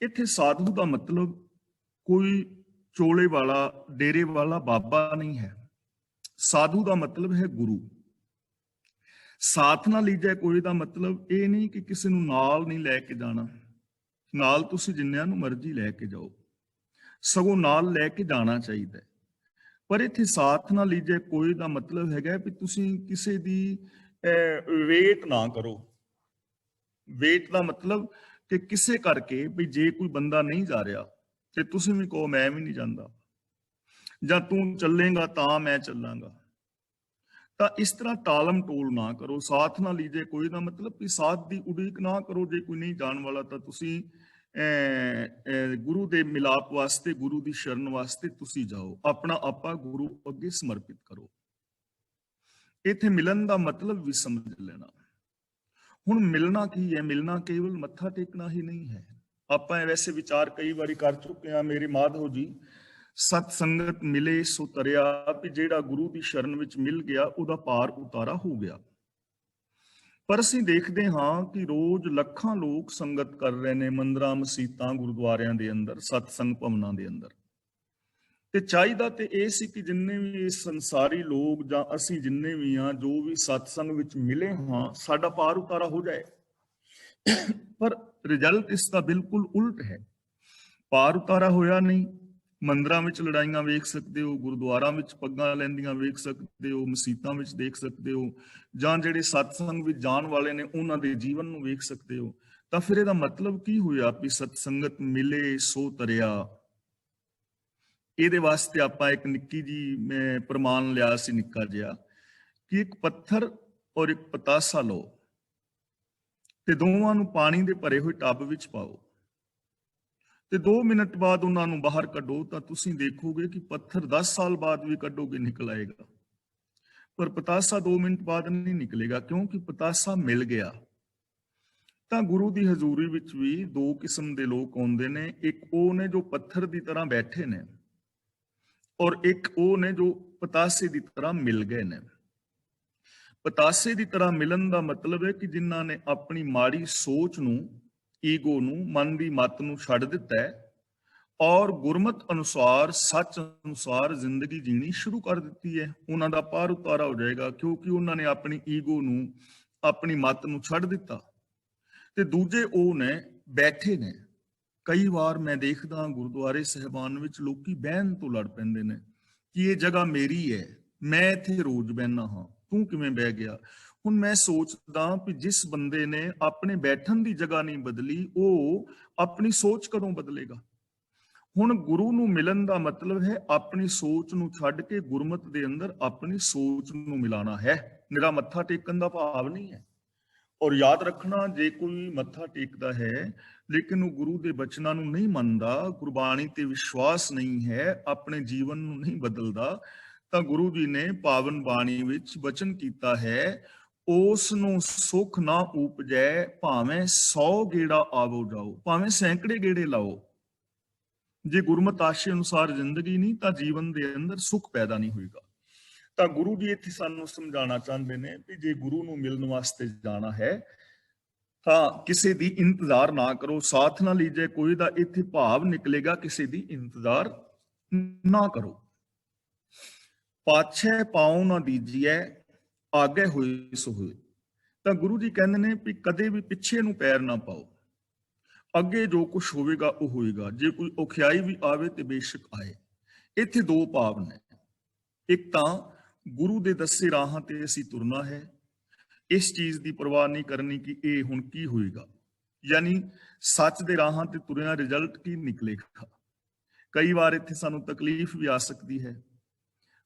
ਇੱਥੇ ਸਾਧੂ ਦਾ ਮਤਲਬ ਕੋਈ ਚੋਲੇ ਵਾਲਾ, ਡੇਰੇ ਵਾਲਾ ਬਾਬਾ ਨਹੀਂ ਹੈ। ਸਾਧੂ ਦਾ ਮਤਲਬ ਹੈ ਗੁਰੂ। ਸਾਥ ਨਾ ਲੀਜੈ ਕੋਏ ਦਾ ਮਤਲਬ ਇਹ ਨਹੀਂ ਕਿ ਕਿਸੇ ਨੂੰ ਨਾਲ ਨਹੀਂ ਲੈ ਕੇ ਜਾਣਾ, ਨਾਲ ਤੁਸੀਂ ਜਿੰਨਿਆਂ ਨੂੰ ਮਰਜ਼ੀ ਲੈ ਕੇ ਜਾਓ, ਸਗੋਂ ਨਾਲ ਲੈ ਕੇ ਜਾਣਾ ਚਾਹੀਦਾ। ਪਰ ਇੱਥੇ ਸਾਥ ਨਾ ਲੀਜੈ ਕੋਏ ਦਾ ਮਤਲਬ ਹੈਗਾ ਵੀ ਤੁਸੀਂ ਕਿਸੇ ਦੀ ਵੇਟ ਨਾ ਕਰੋ। ਵੇਟ ਦਾ ਮਤਲਬ ਕਿ ਕਿਸੇ ਕਰਕੇ ਵੀ ਜੇ ਕੋਈ ਬੰਦਾ ਨਹੀਂ ਜਾ ਰਿਹਾ ਤੇ ਤੁਸੀਂ ਵੀ ਕਹੋ ਮੈਂ ਵੀ ਨਹੀਂ ਜਾਂਦਾ, ਜਾਂ ਤੂੰ ਚੱਲੇਗਾ ਤਾਂ ਮੈਂ ਚੱਲਾਂਗਾ। ਤਾਂ ਇਸ ਤਰ੍ਹਾਂ ਟਾਲਮ ਟੋਲ ਨਾ ਕਰੋ। ਸਾਥ ਨਾ ਲੀਜੇ ਕੋਈ ਦਾ ਮਤਲਬ ਕਿ ਸਾਥ ਦੀ ਉਡੀਕ ਨਾ ਕਰੋ। ਜੇ ਕੋਈ ਨਹੀਂ ਜਾਣ ਵਾਲਾ ਤਾਂ ਤੁਸੀਂ ਗੁਰੂ ਦੇ ਮਿਲਾਪ ਵਾਸਤੇ, ਗੁਰੂ ਦੀ ਸ਼ਰਨ ਵਾਸਤੇ ਤੁਸੀਂ ਜਾਓ, ਆਪਣਾ ਆਪਾ ਗੁਰੂ ਅੱਗੇ ਸਮਰਪਿਤ ਕਰੋ। ਇੱਥੇ ਮਿਲਣ ਦਾ ਮਤਲਬ ਵੀ ਸਮਝ ਲੈਣਾ। ਹੁਣ ਮਿਲਣਾ ਕੀ ਹੈ? ਮਿਲਣਾ ਕੇਵਲ ਮੱਥਾ ਟੇਕਣਾ ਹੀ ਨਹੀਂ ਹੈ। ਆਪਾਂ ਵੈਸੇ ਵਿਚਾਰ ਕਈ ਵਾਰੀ ਕਰ ਚੁੱਕੇ ਹਾਂ। ਮੇਰੇ ਮਾਧੋ ਜੀ, ਸਤ ਸੰਗਤ ਮਿਲੇ ਸੋ ਤਰਿਆ, ਵੀ ਜਿਹੜਾ ਗੁਰੂ ਦੀ ਸ਼ਰਨ ਵਿੱਚ ਮਿਲ ਗਿਆ ਉਹਦਾ ਪਾਰ ਉਤਾਰਾ ਹੋ ਗਿਆ। ਪਰ ਅਸੀਂ ਦੇਖਦੇ ਹਾਂ ਕਿ ਰੋਜ਼ ਲੱਖਾਂ ਲੋਕ ਸੰਗਤ ਕਰ ਰਹੇ ਨੇ ਮੰਦਰਾਂ, ਮਸੀਤਾਂ, ਗੁਰਦੁਆਰਿਆਂ ਦੇ ਅੰਦਰ, ਸਤਸੰਗ ਭਵਨਾਂ ਦੇ ਅੰਦਰ। ਤੇ ਚਾਹੀਦਾ ਤੇ ਇਹ ਸੀ ਕਿ ਜਿੰਨੇ ਵੀ ਸੰਸਾਰੀ ਲੋਕ ਜਾਂ ਅਸੀਂ ਜਿੰਨੇ ਵੀ ਹਾਂ, ਜੋ ਵੀ ਸਤਸੰਗ ਵਿੱਚ ਮਿਲੇ ਹਾਂ, ਸਾਡਾ ਪਾਰ ਉਤਾਰਾ ਹੋ ਜਾਏ। ਪਰ ਰਿਜ਼ਲਟ ਇਸ ਦਾ ਬਿਲਕੁਲ ਉਲਟ ਹੈ। ਪਾਰ ਉਤਾਰਾ ਹੋਇਆ ਨਹੀਂ। ਮੰਦਰਾਂ ਵਿੱਚ ਲੜਾਈਆਂ ਵੇਖ ਸਕਦੇ ਹੋ, ਗੁਰਦੁਆਰਾਂ ਵਿੱਚ ਪੱਗਾਂ ਲੈਂਦੀਆਂ ਵੇਖ ਸਕਦੇ ਹੋ, ਮਸੀਤਾਂ ਵਿੱਚ ਦੇਖ ਸਕਦੇ ਹੋ, ਜਾਂ ਜਿਹੜੇ ਸਤਸੰਗ ਵਿੱਚ ਜਾਣ ਵਾਲੇ ਨੇ ਉਹਨਾਂ ਦੇ ਜੀਵਨ ਨੂੰ ਵੇਖ ਸਕਦੇ ਹੋ। ਤਾਂ ਫਿਰ ਇਹਦਾ ਮਤਲਬ ਕੀ ਹੋਇਆ ਵੀ ਸਤਸੰਗਤ ਮਿਲੇ ਸੋ ਤਰਿਆ। ਇਹਦੇ ਵਾਸਤੇ ਆਪਾਂ ਇੱਕ ਨਿੱਕੀ ਜੀ ਮੈਂ ਪ੍ਰਮਾਣ ਲਿਆ ਸੀ, ਨਿੱਕਾ ਜਿਹਾ, ਕਿ ਇੱਕ ਪੱਥਰ ਔਰ ਇੱਕ ਪਤਾਸਾ ਲਓ ਤੇ ਦੋਵਾਂ ਨੂੰ ਪਾਣੀ ਦੇ ਭਰੇ ਹੋਏ ਟੱਬ ਵਿੱਚ ਪਾਓ ਤੇ 2 ਮਿੰਟ ਬਾਅਦ ਉਹਨਾਂ ਨੂੰ ਬਾਹਰ ਕੱਢੋ ਤਾਂ ਤੁਸੀਂ ਦੇਖੋਗੇ ਕਿ ਪੱਥਰ 10 ਸਾਲ ਬਾਅਦ ਵੀ ਕੱਢੋਗੇ ਨਿਕਲ ਆਏਗਾ, ਪਰ ਪਤਾਸਾ 2 ਮਿੰਟ ਬਾਅਦ ਨਹੀਂ ਨਿਕਲੇਗਾ, ਕਿਉਂਕਿ ਪਤਾਸਾ ਮਿਲ ਗਿਆ। ਤਾਂ ਗੁਰੂ ਦੀ ਹਜ਼ੂਰੀ ਵਿੱਚ ਵੀ 2 ਕਿਸਮ ਦੇ ਲੋਕ ਆਉਂਦੇ ਨੇ। ਇੱਕ ਉਹ ਨੇ ਜੋ ਪੱਥਰ ਦੀ ਤਰ੍ਹਾਂ ਬੈਠੇ ਨੇ, ਔਰ ਇੱਕ ਉਹ ਨੇ ਜੋ ਪਤਾਸੇ ਦੀ ਤਰ੍ਹਾਂ ਮਿਲ ਗਏ ਨੇ। ਪਤਾਸੇ ਦੀ ਤਰ੍ਹਾਂ ਮਿਲਣ ਦਾ ਮਤਲਬ ਹੈ ਕਿ ਜਿਨ੍ਹਾਂ ਨੇ ਆਪਣੀ ਮਾੜੀ ਸੋਚ ਨੂੰ, ਈਗੋ ਨੂੰ, ਮਨ ਦੀ ਮੱਤ ਨੂੰ ਛੱਡ ਦਿੱਤਾ ਹੈ ਔਰ ਗੁਰਮਤ ਅਨੁਸਾਰ, ਸੱਚ ਅਨੁਸਾਰ ਜ਼ਿੰਦਗੀ ਜੀਣੀ ਸ਼ੁਰੂ ਕਰ ਦਿੱਤੀ ਹੈ। ਉਹਨਾਂ ਦਾ ਪਾਰ ਉਤਾਰਾ ਹੋ ਜਾਏਗਾ, ਕਿਉਂਕਿ ਉਹਨਾਂ ਨੇ ਆਪਣੀ ਈਗੋ ਨੂੰ, ਆਪਣੀ ਮੱਤ ਨੂੰ ਛੱਡ ਦਿੱਤਾ। ਤੇ ਦੂਜੇ ਉਹ ਨੇ ਬੈਠੇ ਨੇ। ਕਈ ਵਾਰ ਮੈਂ ਦੇਖਦਾ ਗੁਰਦੁਆਰੇ ਸਾਹਿਬਾਨ ਵਿੱਚ ਲੋਕੀ ਬਹਿਣ ਤੋਂ ਲੜ ਪੈਂਦੇ ਨੇ ਕਿ ਇਹ ਜਗ੍ਹਾ ਮੇਰੀ ਹੈ, ਮੈਂ ਇੱਥੇ ਰੋਜ਼ ਬਹਿਣਾ ਹਾਂ, ਤੂੰ ਕਿਵੇਂ ਬਹਿ ਗਿਆ। ਹੁਣ ਮੈਂ ਸੋਚਦਾ ਵੀ ਜਿਸ ਬੰਦੇ ਨੇ ਆਪਣੇ ਬੈਠਣ ਦੀ ਜਗ੍ਹਾ ਨਹੀਂ ਬਦਲੀ, ਉਹ ਆਪਣੀ ਸੋਚ ਕਦੋਂ ਬਦਲੇਗਾ? ਹੁਣ ਗੁਰੂ ਨੂੰ ਮਿਲਣ ਦਾ ਮਤਲਬ ਹੈ ਆਪਣੀ ਸੋਚ ਨੂੰ ਛੱਡ ਕੇ ਗੁਰਮਤ ਦੇ ਅੰਦਰ ਆਪਣੀ ਸੋਚ ਨੂੰ ਮਿਲਾਣਾ ਹੈ। ਨਿਰਾ ਮੱਥਾ ਟੇਕਣ ਦਾ ਭਾਵ ਨਹੀਂ ਹੈ। ਔਰ ਯਾਦ ਰੱਖਣਾ, ਜੇ ਕੋਈ ਮੱਥਾ ਟੇਕਦਾ ਹੈ ਲੇਕਿਨ ਉਹ ਗੁਰੂ ਦੇ ਬਚਨਾਂ ਨੂੰ ਨਹੀਂ ਮੰਨਦਾ, ਗੁਰਬਾਣੀ ਤੇ ਵਿਸ਼ਵਾਸ ਨਹੀਂ ਹੈ, ਆਪਣੇ ਜੀਵਨ ਨੂੰ ਨਹੀਂ ਬਦਲਦਾ, ਤਾਂ ਗੁਰੂ ਜੀ ਨੇ ਪਾਵਨ ਬਾਣੀ ਵਿੱਚ ਬਚਨ ਕੀਤਾ ਹੈ, ਉਸ ਨੂੰ ਸੁਖ ਨਾ ਉਪਜੈ, ਭਾਵੇਂ 100 ਗੇੜਾ ਆਵੋ ਜਾਓ, ਭਾਵੇਂ ਸੈਂਕੜੇ ਗੇੜੇ ਲਾਓ। ਜੇ ਗੁਰਮਤ ਆਸ਼ੇ ਅਨੁਸਾਰ ਜ਼ਿੰਦਗੀ ਨਹੀਂ ਤਾਂ ਜੀਵਨ ਦੇ ਅੰਦਰ ਸੁਖ ਪੈਦਾ ਨਹੀਂ ਹੋਏਗਾ। ਤਾਂ ਗੁਰੂ ਜੀ ਇੱਥੇ ਸਾਨੂੰ ਸਮਝਾਉਣਾ ਚਾਹੁੰਦੇ ਨੇ ਕਿ ਜੇ ਗੁਰੂ ਨੂੰ ਮਿਲਣ ਵਾਸਤੇ ਜਾਣਾ ਹੈ ਤਾਂ ਕਿਸੇ ਦੀ ਇੰਤਜ਼ਾਰ ਨਾ ਕਰੋ, ਸਾਥ ਨਾ ਲੀਜੇ ਕੋਈ ਦਾ। ਇੱਥੇ ਭਾਵ ਨਿਕਲੇਗਾ ਕਿਸੇ ਦੀ ਇੰਤਜ਼ਾਰ ਨਾ ਕਰੋ। ਪਾਛੈ ਪਾਉ ਨਾ ਦੀਜੀਐ, ਆਗੇ ਹੋਏ ਸੋ ਹੋਏ। ਤਾਂ ਗੁਰੂ ਜੀ ਕਹਿੰਦੇ ਨੇ ਵੀ ਕਦੇ ਵੀ ਪਿੱਛੇ ਨੂੰ ਪੈਰ ਨਾ ਪਾਓ, ਅੱਗੇ ਜੋ ਕੁਝ ਹੋਵੇਗਾ ਉਹ ਹੋਏਗਾ। ਜੇ ਕੋਈ ਔਖਿਆਈ ਵੀ ਆਵੇ ਤੇ ਬੇਸ਼ੱਕ ਆਏ। ਇੱਥੇ ਦੋ ਭਾਵ ਨੇ। ਇੱਕ ਤਾਂ ਗੁਰੂ ਦੇ ਦੱਸੇ ਰਾਹਾਂ ਤੇ ਅਸੀਂ ਤੁਰਨਾ ਹੈ, ਇਸ ਚੀਜ਼ ਦੀ ਪਰਵਾਹ ਨਹੀਂ ਕਰਨੀ ਕਿ ਇਹ ਹੁਣ ਕੀ ਹੋਏਗਾ, ਯਾਨੀ ਸੱਚ ਦੇ ਰਾਹਾਂ ਤੇ ਤੁਰਿਆ ਰਿਜ਼ਲਟ ਕੀ ਨਿਕਲੇਗਾ। ਕਈ ਵਾਰ ਇੱਥੇ ਸਾਨੂੰ ਤਕਲੀਫ ਵੀ ਆ ਸਕਦੀ ਹੈ,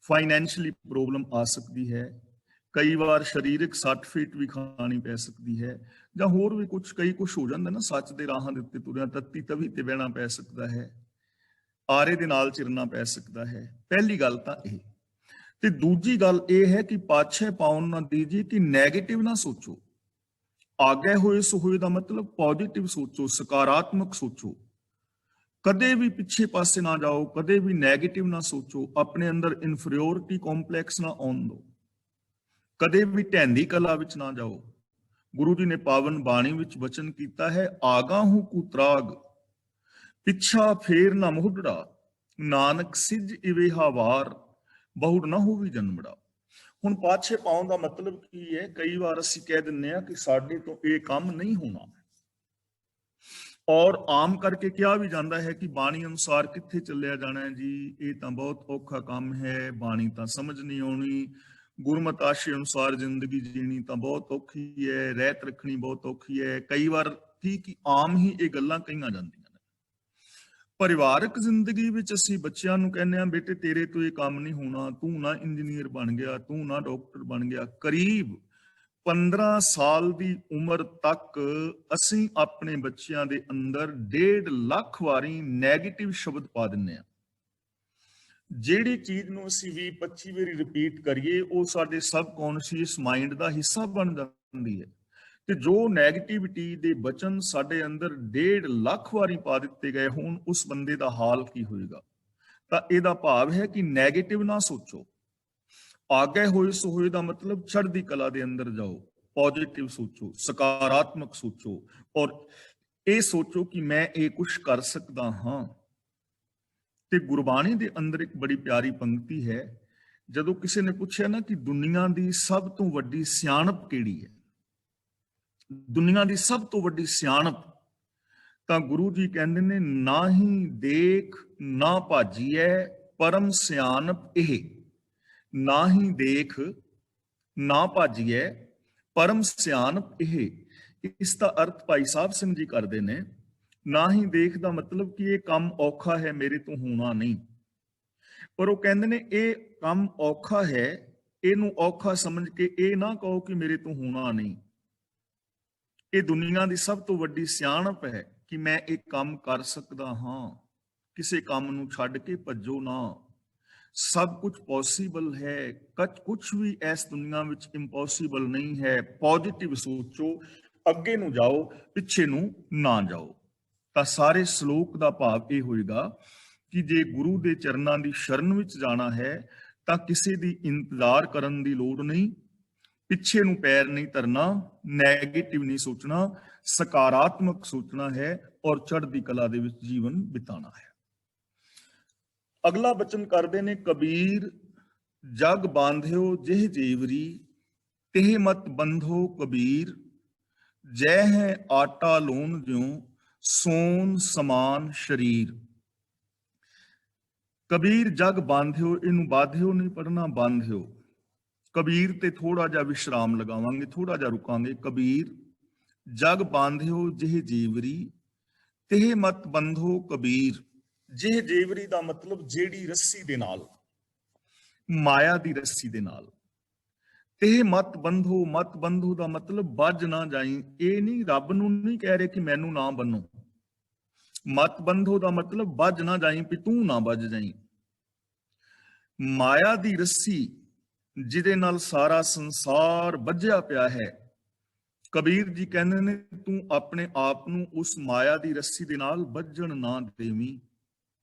ਫਾਈਨੈਂਸ਼ੀਅਲੀ ਪ੍ਰੋਬਲਮ ਆ ਸਕਦੀ ਹੈ, ਕਈ ਵਾਰ ਸਰੀਰਕ ਸੱਟ ਫੇਟ ਵੀ ਖਾਣੀ ਪੈ ਸਕਦੀ ਹੈ, ਜਾਂ ਹੋਰ ਵੀ ਕਈ ਕੁਝ ਹੋ ਜਾਂਦਾ ਨਾ। ਸੱਚ ਦੇ ਰਾਹਾਂ ਦੇ ਉੱਤੇ ਤੁਰਿਆ ਤੱਤੀ ਤਵੀ ਤੇ ਬਹਿਣਾ ਪੈ ਸਕਦਾ ਹੈ, ਆਰੇ ਦੇ ਨਾਲ ਚਿਰਨਾ ਪੈ ਸਕਦਾ ਹੈ। ਪਹਿਲੀ ਗੱਲ ਤਾਂ ਇਹ। ਤੇ ਦੂਜੀ ਗੱਲ ਇਹ ਹੈ ਕਿ ਪਾਛੇ ਪਾਉਣ ਨਾ ਦੀਜੀ, ਕਿ ਨੈਗੇਟਿਵ ਨਾ ਸੋਚੋ। ਆਗੇ ਹੋਏ ਸੋ ਹੋਏ ਦਾ ਮਤਲਬ ਪੋਜ਼ਿਟਿਵ ਸੋਚੋ, ਸਕਾਰਾਤਮਕ ਸੋਚੋ। ਕਦੇ ਵੀ ਪਿੱਛੇ ਪਾਸੇ ਨਾ ਜਾਓ, ਕਦੇ ਵੀ ਨੈਗੇਟਿਵ ਨਾ ਸੋਚੋ, ਆਪਣੇ ਅੰਦਰ ਇਨਫੀਰੀਓਰਿਟੀ ਕੰਪਲੈਕਸ ਨਾ ਆਉਣ ਦਿਓ, ਕਦੇ ਵੀ ਢੈਂਦੀ ਕਲਾ ਵਿੱਚ ਨਾ ਜਾਓ। ਗੁਰੂ ਜੀ ਨੇ ਪਾਵਨ ਬਾਣੀ ਵਿੱਚ ਵਚਨ ਕੀਤਾ ਹੈ, ਆਗਾਹੂ ਕੁਤਰਾਗ, ਪਿੱਛਾ ਫੇਰ ਨਾ ਮੋਢੜਾ, ਨਾਨਕ ਸਿੱਜ ਇਵੇਹਾ ਵਾਰ, ਬਹੁੜ ਨਾ ਹੋਵੀ ਜਨਮੜਾ। ਹੁਣ ਪਾਛੇ ਪਾਉਣ ਦਾ ਮਤਲਬ ਕੀ ਹੈ? ਕਈ ਵਾਰ ਅਸੀਂ ਕਹਿ ਦਿੰਦੇ ਆ ਕਿ ਸਾਡੇ ਤੋਂ ਇਹ ਕੰਮ ਨਹੀਂ ਹੋਣਾ, ਔਰ ਆਮ ਕਰਕੇ ਕਿਹਾ ਵੀ ਜਾਂਦਾ ਹੈ ਕਿ ਬਾਣੀ ਅਨੁਸਾਰ ਕਿੱਥੇ ਚੱਲਿਆ ਜਾਣਾ ਹੈ ਜੀ, ਇਹ ਤਾਂ ਬਹੁਤ ਔਖਾ ਕੰਮ ਹੈ, ਬਾਣੀ ਤਾਂ ਸਮਝ ਨਹੀਂ ਆਉਣੀ, ਗੁਰਮਤਿ ਆਸ਼ੇ ਅਨੁਸਾਰ ਜ਼ਿੰਦਗੀ ਜੀਣੀ ਤਾਂ ਬਹੁਤ ਔਖੀ ਹੈ, ਰਹਿਤ ਰੱਖਣੀ ਬਹੁਤ ਔਖੀ ਹੈ। ਕਈ ਵਾਰ ਕਿ ਆਮ ਹੀ ਇਹ ਗੱਲਾਂ ਕਹੀਆਂ ਜਾਂਦੀਆਂ ਨੇ। ਪਰਿਵਾਰਕ ਜ਼ਿੰਦਗੀ ਵਿੱਚ ਅਸੀਂ ਬੱਚਿਆਂ ਨੂੰ ਕਹਿੰਦੇ ਆ, ਬੇਟੇ ਤੇਰੇ ਤੋਂ ਇਹ ਕੰਮ ਨਹੀਂ ਹੋਣਾ, ਤੂੰ ਨਾ ਇੰਜੀਨੀਅਰ ਬਣ ਗਿਆ, ਤੂੰ ਨਾ ਡਾਕਟਰ ਬਣ ਗਿਆ। ਕਰੀਬ 15 ਸਾਲ ਦੀ ਉਮਰ ਤੱਕ ਅਸੀਂ ਆਪਣੇ ਬੱਚਿਆਂ ਦੇ ਅੰਦਰ 1.5 ਲੱਖ ਵਾਰੀ ਨੈਗੇਟਿਵ ਸ਼ਬਦ ਪਾ ਦਿੰਦੇ ਆ। ਜਿਹੜੀ ਚੀਜ਼ ਨੂੰ ਅਸੀਂ 20-25 ਵਾਰੀ ਰਿਪੀਟ ਕਰੀਏ, ਉਹ ਸਾਡੇ ਸਬਕੌਨਸ਼ੀਅਸ ਮਾਈਂਡ ਦਾ ਹਿੱਸਾ ਬਣ ਜਾਂਦੀ ਹੈ। ਤੇ ਜੋ ਨੈਗੇਟਿਵਿਟੀ ਦੇ ਬਚਨ ਸਾਡੇ ਅੰਦਰ 1.5 ਲੱਖ ਵਾਰੀ ਪਾ ਦਿੱਤੇ ਗਏ ਹੋਣ, ਉਸ ਬੰਦੇ ਦਾ ਹਾਲ ਕੀ ਹੋਏਗਾ? ਤਾਂ ਇਹਦਾ ਭਾਵ ਹੈ ਕਿ ਨੈਗੇਟਿਵ ਨਾ ਸੋਚੋ। ਆਗੇ ਹੋਏ ਸੋ ਹੋਏ ਦਾ ਮਤਲਬ ਚੜ੍ਹਦੀ ਕਲਾ ਦੇ ਅੰਦਰ ਜਾਓ, ਪੋਜ਼ਿਟਿਵ ਸੋਚੋ, ਸਕਾਰਾਤਮਕ ਸੋਚੋ, ਔਰ ਇਹ ਸੋਚੋ ਕਿ ਮੈਂ ਇਹ ਕੁਝ ਕਰ ਸਕਦਾ ਹਾਂ। ਤੇ ਗੁਰਬਾਣੀ ਦੇ ਅੰਦਰ ਇੱਕ ਬੜੀ ਪਿਆਰੀ ਪੰਕਤੀ ਹੈ। ਜਦੋਂ ਕਿਸੇ ਨੇ ਪੁੱਛਿਆ ਨਾ ਕਿ ਦੁਨੀਆ ਦੀ ਸਭ ਤੋਂ ਵੱਡੀ ਸਿਆਣਪ ਕਿਹੜੀ ਹੈ, ਦੁਨੀਆ ਦੀ ਸਭ ਤੋਂ ਵੱਡੀ ਸਿਆਣਪ, ਤਾਂ ਗੁਰੂ ਜੀ ਕਹਿੰਦੇ ਨੇ, ਨਾ ਹੀ ਦੇਖ ਨਾ ਭਾਜੀਐ, ਪਰਮ ਸਿਆਣਪ ਇਹ। ਨਾ ਹੀ ਦੇਖ ਨਾ ਭਾਜੀਐ, ਪਰਮ ਸਿਆਣਪ ਇਹ। ਇਸ ਦਾ ਅਰਥ ਭਾਈ ਸਾਹਿਬ ਸਿੰਘ ਜੀ ਕਰਦੇ ਨੇ, ਨਾ ਹੀ ਦੇਖ ਦਾ ਮਤਲਬ ਕਿ ਇਹ ਕੰਮ ਔਖਾ ਹੈ, ਮੇਰੇ ਤੋਂ ਹੋਣਾ ਨਹੀਂ। ਪਰ ਉਹ ਕਹਿੰਦੇ ਨੇ ਇਹ ਕੰਮ ਔਖਾ ਹੈ, ਇਹਨੂੰ ਔਖਾ ਸਮਝ ਕੇ ਇਹ ਨਾ ਕਹੋ ਕਿ ਮੇਰੇ ਤੋਂ ਹੋਣਾ ਨਹੀਂ। ਇਹ ਦੁਨੀਆ ਦੀ ਸਭ ਤੋਂ ਵੱਡੀ ਸਿਆਣਪ ਹੈ ਕਿ ਮੈਂ ਇਹ ਕੰਮ ਕਰ ਸਕਦਾ ਹਾਂ। ਕਿਸੇ ਕੰਮ ਨੂੰ ਛੱਡ ਕੇ ਭੱਜੋ ਨਾ, ਸਭ ਕੁਝ ਪੋਸੀਬਲ ਹੈ, ਕੁਝ ਵੀ ਇਸ ਦੁਨੀਆ ਵਿੱਚ ਇੰਪੋਸੀਬਲ ਨਹੀਂ ਹੈ। ਪੋਜ਼ਿਟਿਵ ਸੋਚੋ, ਅੱਗੇ ਨੂੰ ਜਾਓ, ਪਿੱਛੇ ਨੂੰ ਨਾ ਜਾਓ। ਤਾਂ ਸਾਰੇ ਸ਼ਲੋਕ ਦਾ ਭਾਵ ਇਹ ਹੋਏਗਾ ਕਿ ਜੇ ਗੁਰੂ ਦੇ ਚਰਨਾਂ ਦੀ ਸ਼ਰਨ ਵਿੱਚ ਜਾਣਾ ਹੈ ਤਾਂ ਕਿਸੇ ਦੀ ਇੰਤਜ਼ਾਰ ਕਰਨ ਦੀ ਲੋੜ ਨਹੀਂ, ਪਿੱਛੇ ਨੂੰ ਪੈਰ ਨਹੀਂ ਧਰਨਾ, ਨੈਗੇਟਿਵ ਨਹੀਂ ਸੋਚਣਾ, ਸਕਾਰਾਤਮਕ ਸੋਚਣਾ ਹੈ ਔਰ ਚੜ੍ਹਦੀ ਕਲਾ ਦੇ ਵਿੱਚ ਜੀਵਨ ਬਿਤਾਉਣਾ ਹੈ। ਅਗਲਾ ਬਚਨ ਕਰਦੇ ਨੇ, ਕਬੀਰ ਜਗ ਬਾਂਧਿਓ ਜਿਹ ਜੀਵਰੀ, ਤਿਹ ਮਤ ਬੰਧੋ ਕਬੀਰ, ਜੈ ਹੈ ਆਟਾ ਲੂਣ ਜਿਉ, ਸੋਨ ਸਮਾਨ ਸ਼ਰੀਰ। ਕਬੀਰ ਜਗ ਬਾਂਧਿਓ, ਇਹਨੂੰ ਬਾਧਿਓ ਨਹੀਂ ਪੜਨਾ, ਬਾਂਧਿਓ। ਕਬੀਰ ਤੇ ਥੋੜਾ ਜਿਹਾ ਵਿਸ਼ਰਾਮ ਲਗਾਵਾਂਗੇ, ਥੋੜਾ ਜਿਹਾ ਰੁਕਾਂਗੇ। ਕਬੀਰ ਜਗ ਬਾਂਧਿਓ ਜਿਹ ਜੀਵਰੀ, ਤਿਹ ਮਤ ਬੰਧੋ ਕਬੀਰ। ਜਿਹ ਜੀਵਰੀ ਦਾ ਮਤਲਬ ਜਿਹੜੀ ਰੱਸੀ ਦੇ ਨਾਲ, ਮਾਇਆ ਦੀ ਰੱਸੀ ਦੇ ਨਾਲ। ਤਿਹ ਮਤ ਬੰਧੋ, ਮਤ ਬੰਧੋ ਦਾ ਮਤਲਬ ਬੱਝ ਨਾ ਜਾਈ। ਇਹ ਨਹੀਂ, ਰੱਬ ਨੂੰ ਨਹੀਂ ਕਹਿ ਰਹੇ ਕਿ ਮੈਨੂੰ ਨਾ ਬੰਨੋ। ਮਤ ਬੰਧੋ ਦਾ ਮਤਲਬ ਬੱਝ ਨਾ ਜਾਈ, ਵੀ ਤੂੰ ਨਾ ਬੱਝ ਜਾਈ। ਮਾਇਆ ਦੀ ਰੱਸੀ ਜਿਹਦੇ ਨਾਲ ਸਾਰਾ ਸੰਸਾਰ ਬੱਝਿਆ ਪਿਆ ਹੈ, ਕਬੀਰ ਜੀ ਕਹਿੰਦੇ ਨੇ ਤੂੰ ਆਪਣੇ ਆਪ ਨੂੰ ਉਸ ਮਾਇਆ ਦੀ ਰੱਸੀ ਦੇ ਨਾਲ ਬੱਝਣ ਨਾ ਦੇਵੀਂ।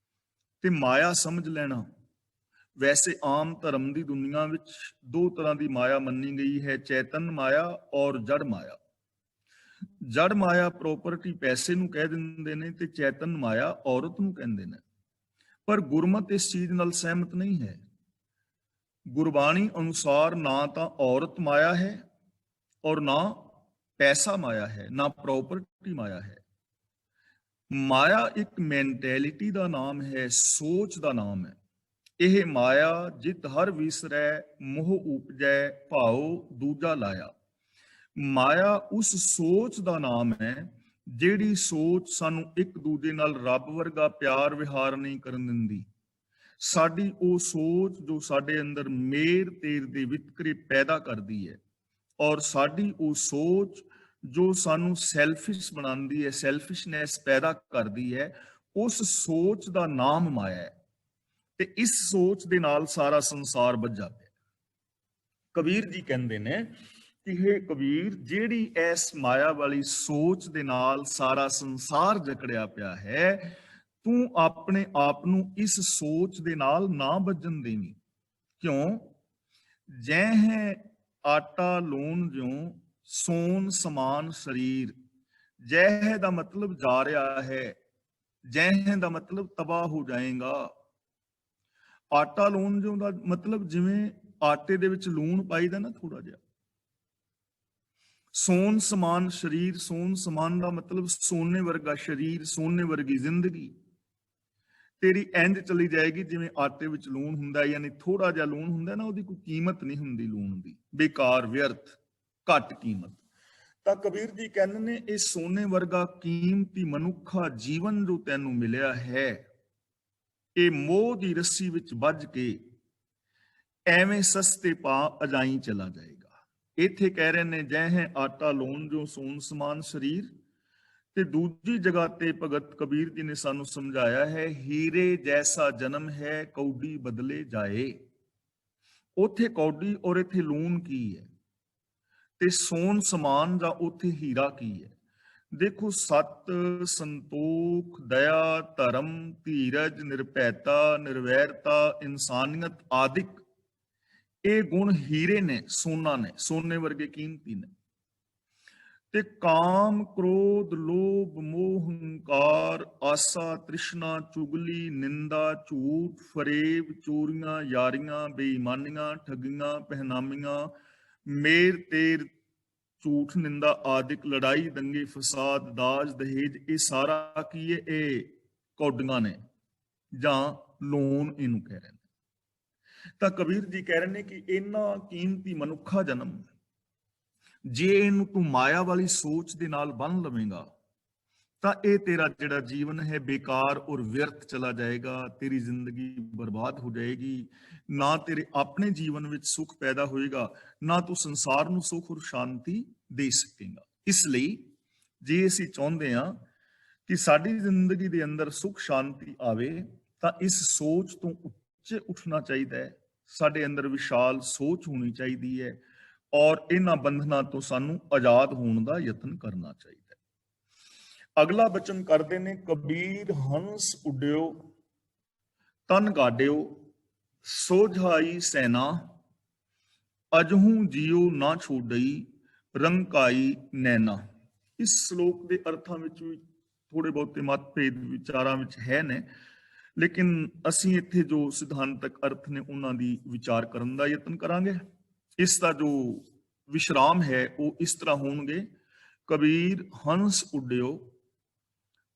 ਤੇ ਮਾਇਆ ਸਮਝ ਲੈਣਾ, ਵੈਸੇ ਆਮ ਧਰਮ ਦੀ ਦੁਨੀਆ ਵਿੱਚ ਦੋ ਤਰ੍ਹਾਂ ਦੀ ਮਾਇਆ ਮੰਨੀ ਗਈ ਹੈ, ਚੇਤਨ ਮਾਇਆ ਔਰ ਜੜ ਮਾਇਆ। ਜੜ ਮਾਇਆ ਪ੍ਰੋਪਰਟੀ ਪੈਸੇ ਨੂੰ ਕਹਿ ਦਿੰਦੇ ਨੇ, ਤੇ ਚੇਤਨ ਮਾਇਆ ਔਰਤ ਨੂੰ ਕਹਿੰਦੇ ਨੇ। ਪਰ ਗੁਰਮਤਿ ਇਸ ਚੀਜ਼ ਨਾਲ ਸਹਿਮਤ ਨਹੀਂ ਹੈ। ਗੁਰਬਾਣੀ ਅਨੁਸਾਰ ਨਾ ਤਾਂ ਔਰਤ ਮਾਇਆ ਹੈ ਔਰ ਨਾ ਪੈਸਾ ਮਾਇਆ ਹੈ, ਨਾ ਪ੍ਰੋਪਰਟੀ ਮਾਇਆ ਹੈ। ਮਾਇਆ ਇੱਕ ਮੈਂਟੈਲਿਟੀ ਦਾ ਨਾਮ ਹੈ, ਸੋਚ ਦਾ ਨਾਮ ਹੈ। ਇਹ ਮਾਇਆ ਜਿਤ ਹਰ ਵਿਸਰੈ, ਮੋਹ ਉਪਜੈ ਭਾਉ ਦੂਜਾ ਲਾਇਆ। ਮਾਇਆ ਉਸ ਸੋਚ ਦਾ ਨਾਮ ਹੈ ਜਿਹੜੀ ਸੋਚ ਸਾਨੂੰ ਇੱਕ ਦੂਜੇ ਨਾਲ ਰੱਬ ਵਰਗਾ ਪਿਆਰ ਵਿਹਾਰ ਨਹੀਂ ਕਰਨ ਦਿੰਦੀ। ਸਾਡੀ ਉਹ ਸੋਚ ਜੋ ਸਾਡੇ ਅੰਦਰ ਮੇਰ ਤੇਰ ਦੇ ਵਿਤਕਰੇ ਪੈਦਾ ਕਰਦੀ ਹੈ, ਔਰ ਸਾਡੀ ਉਹ ਸੋਚ ਜੋ ਸਾਨੂੰ ਸੈਲਫਿਸ਼ ਬਣਾਉਂਦੀ ਹੈ, ਸੈਲਫਿਸ਼ਨੈਸ ਪੈਦਾ ਕਰਦੀ ਹੈ, ਉਸ ਸੋਚ ਦਾ ਨਾਮ ਮਾਇਆ ਹੈ। ਤੇ ਇਸ ਸੋਚ ਦੇ ਨਾਲ ਸਾਰਾ ਸੰਸਾਰ ਬੱਝਾ ਪਿਆ। ਕਬੀਰ ਜੀ ਕਹਿੰਦੇ ਨੇ ਕਿ ਇਹ ਕਬੀਰ, ਜਿਹੜੀ ਇਸ ਮਾਇਆ ਵਾਲੀ ਸੋਚ ਦੇ ਨਾਲ ਸਾਰਾ ਸੰਸਾਰ ਜਕੜਿਆ ਪਿਆ ਹੈ, ਤੂੰ ਆਪਣੇ ਆਪ ਨੂੰ ਇਸ ਸੋਚ ਦੇ ਨਾਲ ਨਾ ਬੱਝਣ ਦੇਵੀਂ। ਕਿਉਂ? ਜੈ ਆਟਾ ਲੂਣ ਜਿਉ, ਸੋਨ ਸਮਾਨ ਸਰੀਰ। ਜੈ ਦਾ ਮਤਲਬ ਜਾ ਰਿਹਾ ਹੈ, ਜੈ ਦਾ ਮਤਲਬ ਤਬਾਹ ਹੋ ਜਾਏਗਾ। ਆਟਾ ਲੂਣ ਜਿਉ ਦਾ ਮਤਲਬ ਜਿਵੇਂ ਆਟੇ ਦੇ ਵਿੱਚ ਲੂਣ ਪਾਈਦਾ ਨਾ ਥੋੜਾ ਜਿਹਾ। ਸੋਨ ਸਮਾਨ ਸਰੀਰ, ਸੋਨ ਸਮਾਨ ਦਾ ਮਤਲਬ ਸੋਨੇ ਵਰਗਾ ਸਰੀਰ, ਸੋਨੇ ਵਰਗੀ ਜ਼ਿੰਦਗੀ ਤੇਰੀ ਇੰਜ ਚਲੀ ਜਾਏਗੀ ਜਿਵੇਂ ਆਟੇ ਵਿੱਚ ਲੂਣ ਹੁੰਦਾ, ਯਾਨੀ ਥੋੜਾ ਜਿਹਾ ਲੂਣ ਹੁੰਦਾ ਨਾ, ਉਹਦੀ ਕੋਈ ਕੀਮਤ ਨਹੀਂ ਹੁੰਦੀ ਲੂਣ ਦੀ, ਬੇਕਾਰ, ਵਿਅਰਥ, ਘੱਟ ਕੀਮਤ। ਤਾਂ ਕਬੀਰ ਜੀ ਕਹਿੰਦੇ ਨੇ ਇਹ ਸੋਨੇ ਵਰਗਾ ਕੀਮਤੀ ਮਨੁੱਖਾ ਜੀਵਨ ਜੋ ਤੈਨੂੰ ਮਿਲਿਆ ਹੈ, ਇਹ ਮੋਹ ਦੀ ਰੱਸੀ ਵਿੱਚ ਵੱਜ ਕੇ ਐਵੇਂ ਸਸਤੇ ਪਾ ਅਜਾਈ ਚਲਾ ਜਾਏਗਾ। ਇੱਥੇ ਕਹਿ ਰਹੇ ਨੇ ਜੈ ਹੈ ਆਟਾ ਲੂਣ ਜੋ ਸੋਨ ਸਮਾਨ ਸਰੀਰ। ਤੇ ਦੂਜੀ ਜਗ੍ਹਾ ਤੇ ਭਗਤ ਕਬੀਰ ਜੀ ਨੇ ਸਾਨੂੰ ਸਮਝਾਇਆ ਹੈ, ਹੀਰੇ ਜੈਸਾ ਜਨਮ ਹੈ ਕੌਡੀ ਬਦਲੇ ਜਾਏ। ਉੱਥੇ ਕੌਡੀ ਔਰ ਇੱਥੇ ਲੂਣ ਕੀ ਹੈ, ਤੇ ਸੋਨ ਸਮਾਨ ਜਾਂ ਉੱਥੇ ਹੀਰਾ ਕੀ ਹੈ। ਦੇਖੋ, ਸਤ, ਸੰਤੋਖ, ਦਇਆ, ਧਰਮ, ਧੀਰਜ, ਨਿਰਭੈਤਾ, ਨਿਰਵੈਰਤਾ, ਇਨਸਾਨੀਅਤ ਆਦਿਕ ਇਹ ਗੁਣ ਹੀਰੇ ਨੇ, ਸੋਨਾ ਨੇ, ਸੋਨੇ ਵਰਗੇ ਕੀਮਤੀ ਨੇ। ਤੇ ਕਾਮ, ਕ੍ਰੋਧ, ਲੋਭ, ਮੋਹ, ਹੰਕਾਰ, ਆਸਾ, ਤ੍ਰਿਸ਼ਨਾ, ਚੁਗਲੀ, ਨਿੰਦਾ, ਝੂਠ, ਫਰੇਬ, ਚੋਰੀਆਂ, ਯਾਰੀਆਂ, ਬੇਈਮਾਨੀਆਂ, ਠੱਗੀਆਂ, ਪਹਿਨਾਮੀਆਂ, ਮੇਰ ਤੇਰ, ਝੂਠ, ਨਿੰਦਾ ਆਦਿਕ, ਲੜਾਈ, ਦੰਗੇ, ਫਸਾਦ, ਦਾਜ, ਦਹੇਜ, ਇਹ ਸਾਰਾ ਕੀ ਹੈ? ਇਹ ਕੌਡੀਆਂ ਨੇ ਜਾਂ ਲੋਨ ਇਹਨੂੰ ਕਹਿ ਰਹੇ ਨੇ। ਤਾਂ ਕਬੀਰ ਜੀ ਕਹਿ ਰਹੇ ਨੇ ਕਿ ਇਹਨਾਂ ਕੀਮਤੀ ਮਨੁੱਖਾ ਜਨਮ, ਜੇ ਇਹਨੂੰ ਤੂੰ ਮਾਇਆ ਵਾਲੀ ਸੋਚ ਦੇ ਨਾਲ ਬੰਨ ਲਵੇਂਗਾ ਤਾਂ ਇਹ ਤੇਰਾ ਜਿਹੜਾ ਜੀਵਨ ਹੈ ਬੇਕਾਰ ਔਰ ਵਿਅਰਥ ਚਲਾ ਜਾਏਗਾ। ਤੇਰੀ ਜ਼ਿੰਦਗੀ ਬਰਬਾਦ ਹੋ ਜਾਏਗੀ। ਨਾ ਤੇਰੇ ਆਪਣੇ ਜੀਵਨ ਵਿੱਚ ਸੁੱਖ ਪੈਦਾ ਹੋਏਗਾ, ਨਾ ਤੂੰ ਸੰਸਾਰ ਨੂੰ ਸੁੱਖ ਔਰ ਸ਼ਾਂਤੀ ਦੇ ਸਕੇਗਾ। ਇਸ ਲਈ ਜੇ ਅਸੀਂ ਚਾਹੁੰਦੇ ਹਾਂ ਕਿ ਸਾਡੀ ਜ਼ਿੰਦਗੀ ਦੇ ਅੰਦਰ ਸੁੱਖ ਸ਼ਾਂਤੀ ਆਵੇ ਤਾਂ ਇਸ ਸੋਚ ਤੋਂ ਉੱਚੇ ਉੱਠਣਾ ਚਾਹੀਦਾ ਹੈ। ਸਾਡੇ ਅੰਦਰ ਵਿਸ਼ਾਲ ਸੋਚ ਹੋਣੀ ਚਾਹੀਦੀ ਹੈ ਔਰ ਇਹਨਾਂ ਬੰਧਨਾਂ ਤੋਂ ਸਾਨੂੰ ਆਜ਼ਾਦ ਹੋਣ ਦਾ ਯਤਨ ਕਰਨਾ ਚਾਹੀਦਾ ਹੈ। ਅਗਲਾ ਬਚਨ ਕਰਦੇ ਨੇ, ਕਬੀਰ ਹੰਸ ਉੱਡਿਓ ਤਨ ਗਾਡਿਓ ਸੋਝਾਈ ਸੈਨਾ, ਅਜਹੂ ਜੀਓ ਨਾ ਛੋਡਈ ਰੰਕਾਈ ਨੈਣਾ। ਇਸ ਸ਼ਲੋਕ ਦੇ ਅਰਥਾਂ ਵਿੱਚ ਵੀ ਥੋੜੇ ਬਹੁਤੇ ਮਤਭੇਦ ਵਿਚਾਰਾਂ ਵਿੱਚ ਹੈ ਨੇ, ਲੇਕਿਨ ਅਸੀਂ ਇੱਥੇ ਜੋ ਸਿਧਾਂਤਕ ਅਰਥ ਨੇ ਉਹਨਾਂ ਦੀ ਵਿਚਾਰ ਕਰਨ ਦਾ ਯਤਨ ਕਰਾਂਗੇ। ਇਸ ਦਾ ਜੋ ਵਿਸ਼ਰਾਮ ਹੈ ਉਹ ਇਸ ਤਰ੍ਹਾਂ ਹੋਣਗੇ, ਕਬੀਰ ਹੰਸ ਉੱਡਿਓ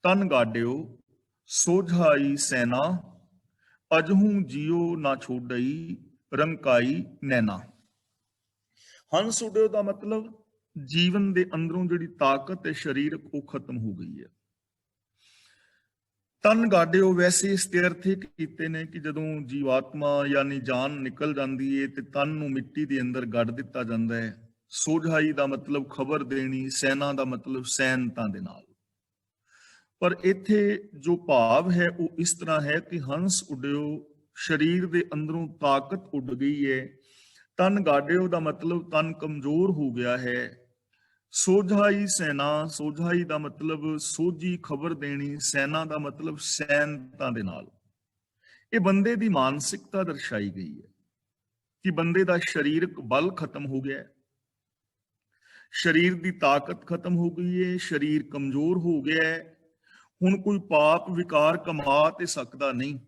ਤਨ ਗਾਡਿਓ ਸੋਝਾਈ ਸੈਨਾ, ਅਜਹੂ ਜੀਓ ਨਾ ਛੋਡਈ ਰੰਕਾਈ ਨੈਣਾ। ਹੰਸ ਉੱਡਿਓ ਦਾ ਮਤਲਬ ਜੀਵਨ ਦੇ ਅੰਦਰੋਂ ਜਿਹੜੀ ਤਾਕਤ ਹੈ ਸਰੀਰਕ, ਉਹ ਖਤਮ ਹੋ ਗਈ ਹੈ। ਤਨ ਗਾਡਿਓ ਵੈਸੇ ਇਸ ਤੇ ਅਰਥ ਕੀਤੇ ਨੇ ਕਿ ਜਦੋਂ ਜੀਵਾਤਮਾ ਯਾਨੀ ਜਾਨ ਨਿਕਲ ਜਾਂਦੀ ਹੈ ਤੇ ਤਨ ਨੂੰ ਮਿੱਟੀ ਦੇ ਅੰਦਰ ਗੱਡ ਦਿੱਤਾ ਜਾਂਦਾ ਹੈ। ਸੋਝਾਈ ਦਾ ਮਤਲਬ ਖਬਰ ਦੇਣੀ, ਸੈਨਾ ਦਾ ਮਤਲਬ ਸੈਨਤਾ ਦੇ ਨਾਲ। ਪਰ ਇੱਥੇ ਜੋ ਭਾਵ ਹੈ ਉਹ ਇਸ ਤਰ੍ਹਾਂ ਹੈ ਕਿ ਹੰਸ ਉੱਡਿਓ, ਸਰੀਰ ਦੇ ਅੰਦਰੋਂ ਤਾਕਤ ਉੱਡ ਗਈ ਹੈ। ਤਨ ਗਾਡਿਓ ਦਾ ਮਤਲਬ ਤਨ ਕਮਜ਼ੋਰ ਹੋ ਗਿਆ ਹੈ। ਸੋਝਾਈ ਸੈਨਾ, ਸੋਝਾਈ ਦਾ ਮਤਲਬ ਸੋਝੀ ਖਬਰ ਦੇਣੀ, ਸੈਨਾ ਦਾ ਮਤਲਬ ਸੈਨਤਾ ਦੇ ਨਾਲ। ਇਹ ਬੰਦੇ ਦੀ ਮਾਨਸਿਕਤਾ ਦਰਸਾਈ ਗਈ ਹੈ ਕਿ ਬੰਦੇ ਦਾ ਸਰੀਰਕ ਬਲ ਖਤਮ ਹੋ ਗਿਆ, ਸਰੀਰ ਦੀ ਤਾਕਤ ਖਤਮ ਹੋ ਗਈ ਹੈ, ਸਰੀਰ ਕਮਜ਼ੋਰ ਹੋ ਗਿਆ ਹੈ। ਹੁਣ ਕੋਈ ਪਾਪ ਵਿਕਾਰ ਕਮਾ ਤੇ ਸਕਦਾ ਨਹੀਂ।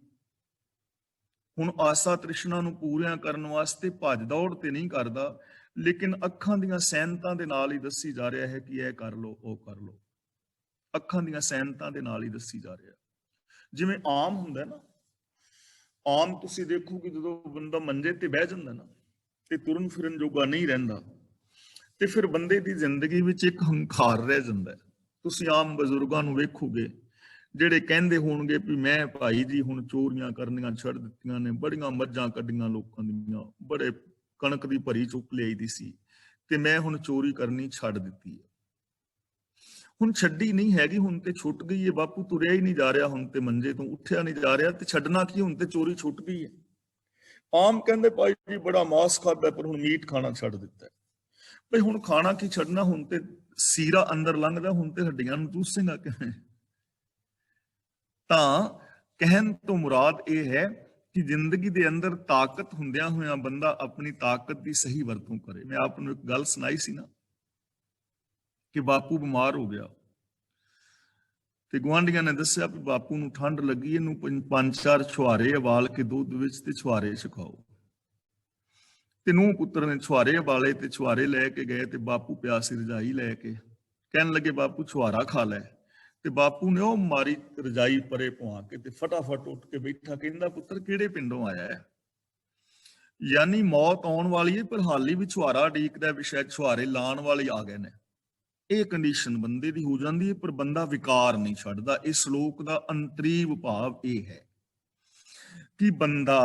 ਹੁਣ ਆਸਾ ਤ੍ਰਿਸ਼ਨਾ ਨੂੰ ਪੂਰੀਆਂ ਕਰਨ ਵਾਸਤੇ ਭੱਜ ਦੌੜ ਤੇ ਨਹੀਂ ਕਰਦਾ, ਲੇਕਿਨ ਅੱਖਾਂ ਦੀਆਂ ਸੈਨਤਾਂ ਦੇ ਨਾਲ ਹੀ ਦੱਸੀ ਜਾ ਰਿਹਾ ਹੈ ਕਿ ਇਹ ਕਰ ਲੋ, ਉਹ ਕਰ ਲੋ। ਅੱਖਾਂ ਦੀਆਂ ਸੈਨਤਾਂ ਦੇ ਨਾਲ ਹੀ ਦੱਸੀ ਜਾ ਰਿਹਾ। ਜਿਵੇਂ ਆਮ ਹੁੰਦਾ ਨਾ, ਆਮ ਤੁਸੀਂ ਦੇਖੋ ਕਿ ਜਦੋਂ ਬੰਦਾ ਮੰਜੇ ਤੇ ਬਹਿ ਜਾਂਦਾ ਨਾ ਤੇ ਤੁਰਨ ਫਿਰਨ ਜੋਗਾ ਨਹੀਂ ਰਹਿੰਦਾ, ਤੇ ਫਿਰ ਬੰਦੇ ਦੀ ਜ਼ਿੰਦਗੀ ਵਿੱਚ ਇੱਕ ਹੰਕਾਰ ਰਹਿ ਜਾਂਦਾ। ਤੁਸੀਂ ਆਮ ਬਜ਼ੁਰਗਾਂ ਨੂੰ ਵੇਖੋਗੇ ਜਿਹੜੇ ਕਹਿੰਦੇ ਹੋਣਗੇ ਵੀ ਮੈਂ ਭਾਈ ਜੀ ਹੁਣ ਚੋਰੀਆਂ ਕਰਨੀਆਂ ਛੱਡ ਦਿੱਤੀਆਂ ਨੇ, ਬੜੀਆਂ ਮੱਝਾਂ ਕੱਢੀਆਂ ਲੋਕਾਂ ਦੀਆਂ, ਬੜੇ ਕਣਕ ਦੀ ਭਰੀ ਚੁੱਕ ਲਈ ਦੀ ਸੀ ਤੇ ਮੈਂ ਹੁਣ ਚੋਰੀ ਕਰਨੀ ਛੱਡ ਦਿੱਤੀ ਹੈ। ਹੁਣ ਛੱਡੀ ਨਹੀਂ ਹੈਗੀ, ਹੁਣ ਤੇ ਛੁੱਟ ਗਈ ਹੈ ਬਾਪੂ, ਤੁਰਿਆ ਹੀ ਨਹੀਂ ਜਾ ਰਿਹਾ, ਹੁਣ ਤੇ ਮੰਜੇ ਤੋਂ ਉੱਠਿਆ ਨਹੀਂ ਜਾ ਰਿਹਾ, ਤੇ ਛੱਡਣਾ ਕੀ, ਹੁਣ ਤੇ ਚੋਰੀ ਛੁੱਟ ਗਈ ਹੈ। ਆਮ ਕਹਿੰਦੇ ਭਾਈ ਜੀ ਬੜਾ ਮਾਸ ਖਾਦਾ ਪਰ ਹੁਣ ਮੀਟ ਖਾਣਾ ਛੱਡ ਦਿੱਤਾ। ਭਈ ਹੁਣ ਖਾਣਾ ਕੀ ਛੱਡਣਾ, ਹੁਣ ਤੇ ਸੀਰਾ ਅੰਦਰ ਲੰਘਦਾ, ਹੁਣ ਤੇ ਹੱਡੀਆਂ ਨੂੰ ਚੂਸੇਗਾ ਕਿਵੇਂ। ਤਾਂ ਕਹਿਣ ਤੋਂ ਮੁਰਾਦ ਇਹ ਹੈ ਕਿ ਜ਼ਿੰਦਗੀ ਦੇ ਅੰਦਰ ਤਾਕਤ ਹੁੰਦਿਆਂ ਹੋਇਆਂ ਬੰਦਾ ਆਪਣੀ ਤਾਕਤ ਦੀ ਸਹੀ ਵਰਤੋਂ ਕਰੇ। ਮੈਂ ਆਪ ਨੂੰ ਇੱਕ ਗੱਲ ਸੁਣਾਈ ਸੀ ਨਾ ਕਿ ਬਾਪੂ ਬਿਮਾਰ ਹੋ ਗਿਆ ਤੇ ਗੁਆਂਢੀਆਂ ਨੇ ਦੱਸਿਆ ਵੀ ਬਾਪੂ ਨੂੰ ਠੰਡ ਲੱਗੀ, ਇਹਨੂੰ 5-4 ਛੁਹਾਰੇ ਉਬਾਲ ਕੇ ਦੁੱਧ ਵਿੱਚ ਤੇ ਛੁਹਾਰੇ ਛਕਾਓ। ਤੇ ਨੂੰਹ ਪੁੱਤਰ ਨੇ ਛੁਹਾਰੇ ਉਬਾਲੇ ਤੇ ਛੁਹਾਰੇ ਲੈ ਕੇ ਗਏ ਤੇ ਬਾਪੂ ਪਿਆ ਸੀ ਰਜਾਈ ਲੈ ਕੇ, ਕਹਿਣ ਲੱਗੇ ਬਾਪੂ ਛੁਹਾਰਾ ਖਾ ਲੈ। ਤੇ ਬਾਪੂ ਨੇ ਉਹ ਮਾਰੀ ਰਜਾਈ ਪਰੇ ਪਵਾ ਕੇ ਤੇ ਫਟਾਫਟ ਉੱਠ ਕੇ ਬੈਠਾ, ਕਹਿੰਦਾ ਪੁੱਤਰ ਕਿਹੜੇ ਪਿੰਡੋਂ ਆਇਆ ਹੈ? ਯਾਨੀ ਮੌਤ ਆਉਣ ਵਾਲੀ ਹੈ ਪਰ ਹਾਲੀ ਵੀ ਛੁਹਾਰਾ ਉਡੀਕਦਾ ਵੀ ਸ਼ਾਇਦ ਛੁਹਾਰੇ ਲਾਣ ਵਾਲੇ ਆ ਗਏ ਨੇ। ਇਹ ਕੰਡੀਸ਼ਨ ਬੰਦੇ ਦੀ ਹੋ ਜਾਂਦੀ ਹੈ, ਪਰ ਬੰਦਾ ਵਿਕਾਰ ਨਹੀਂ ਛੱਡਦਾ। ਇਸ ਸ਼ਲੋਕ ਦਾ ਅੰਤਰੀਵ ਭਾਵ ਇਹ ਹੈ ਕਿ ਬੰਦਾ,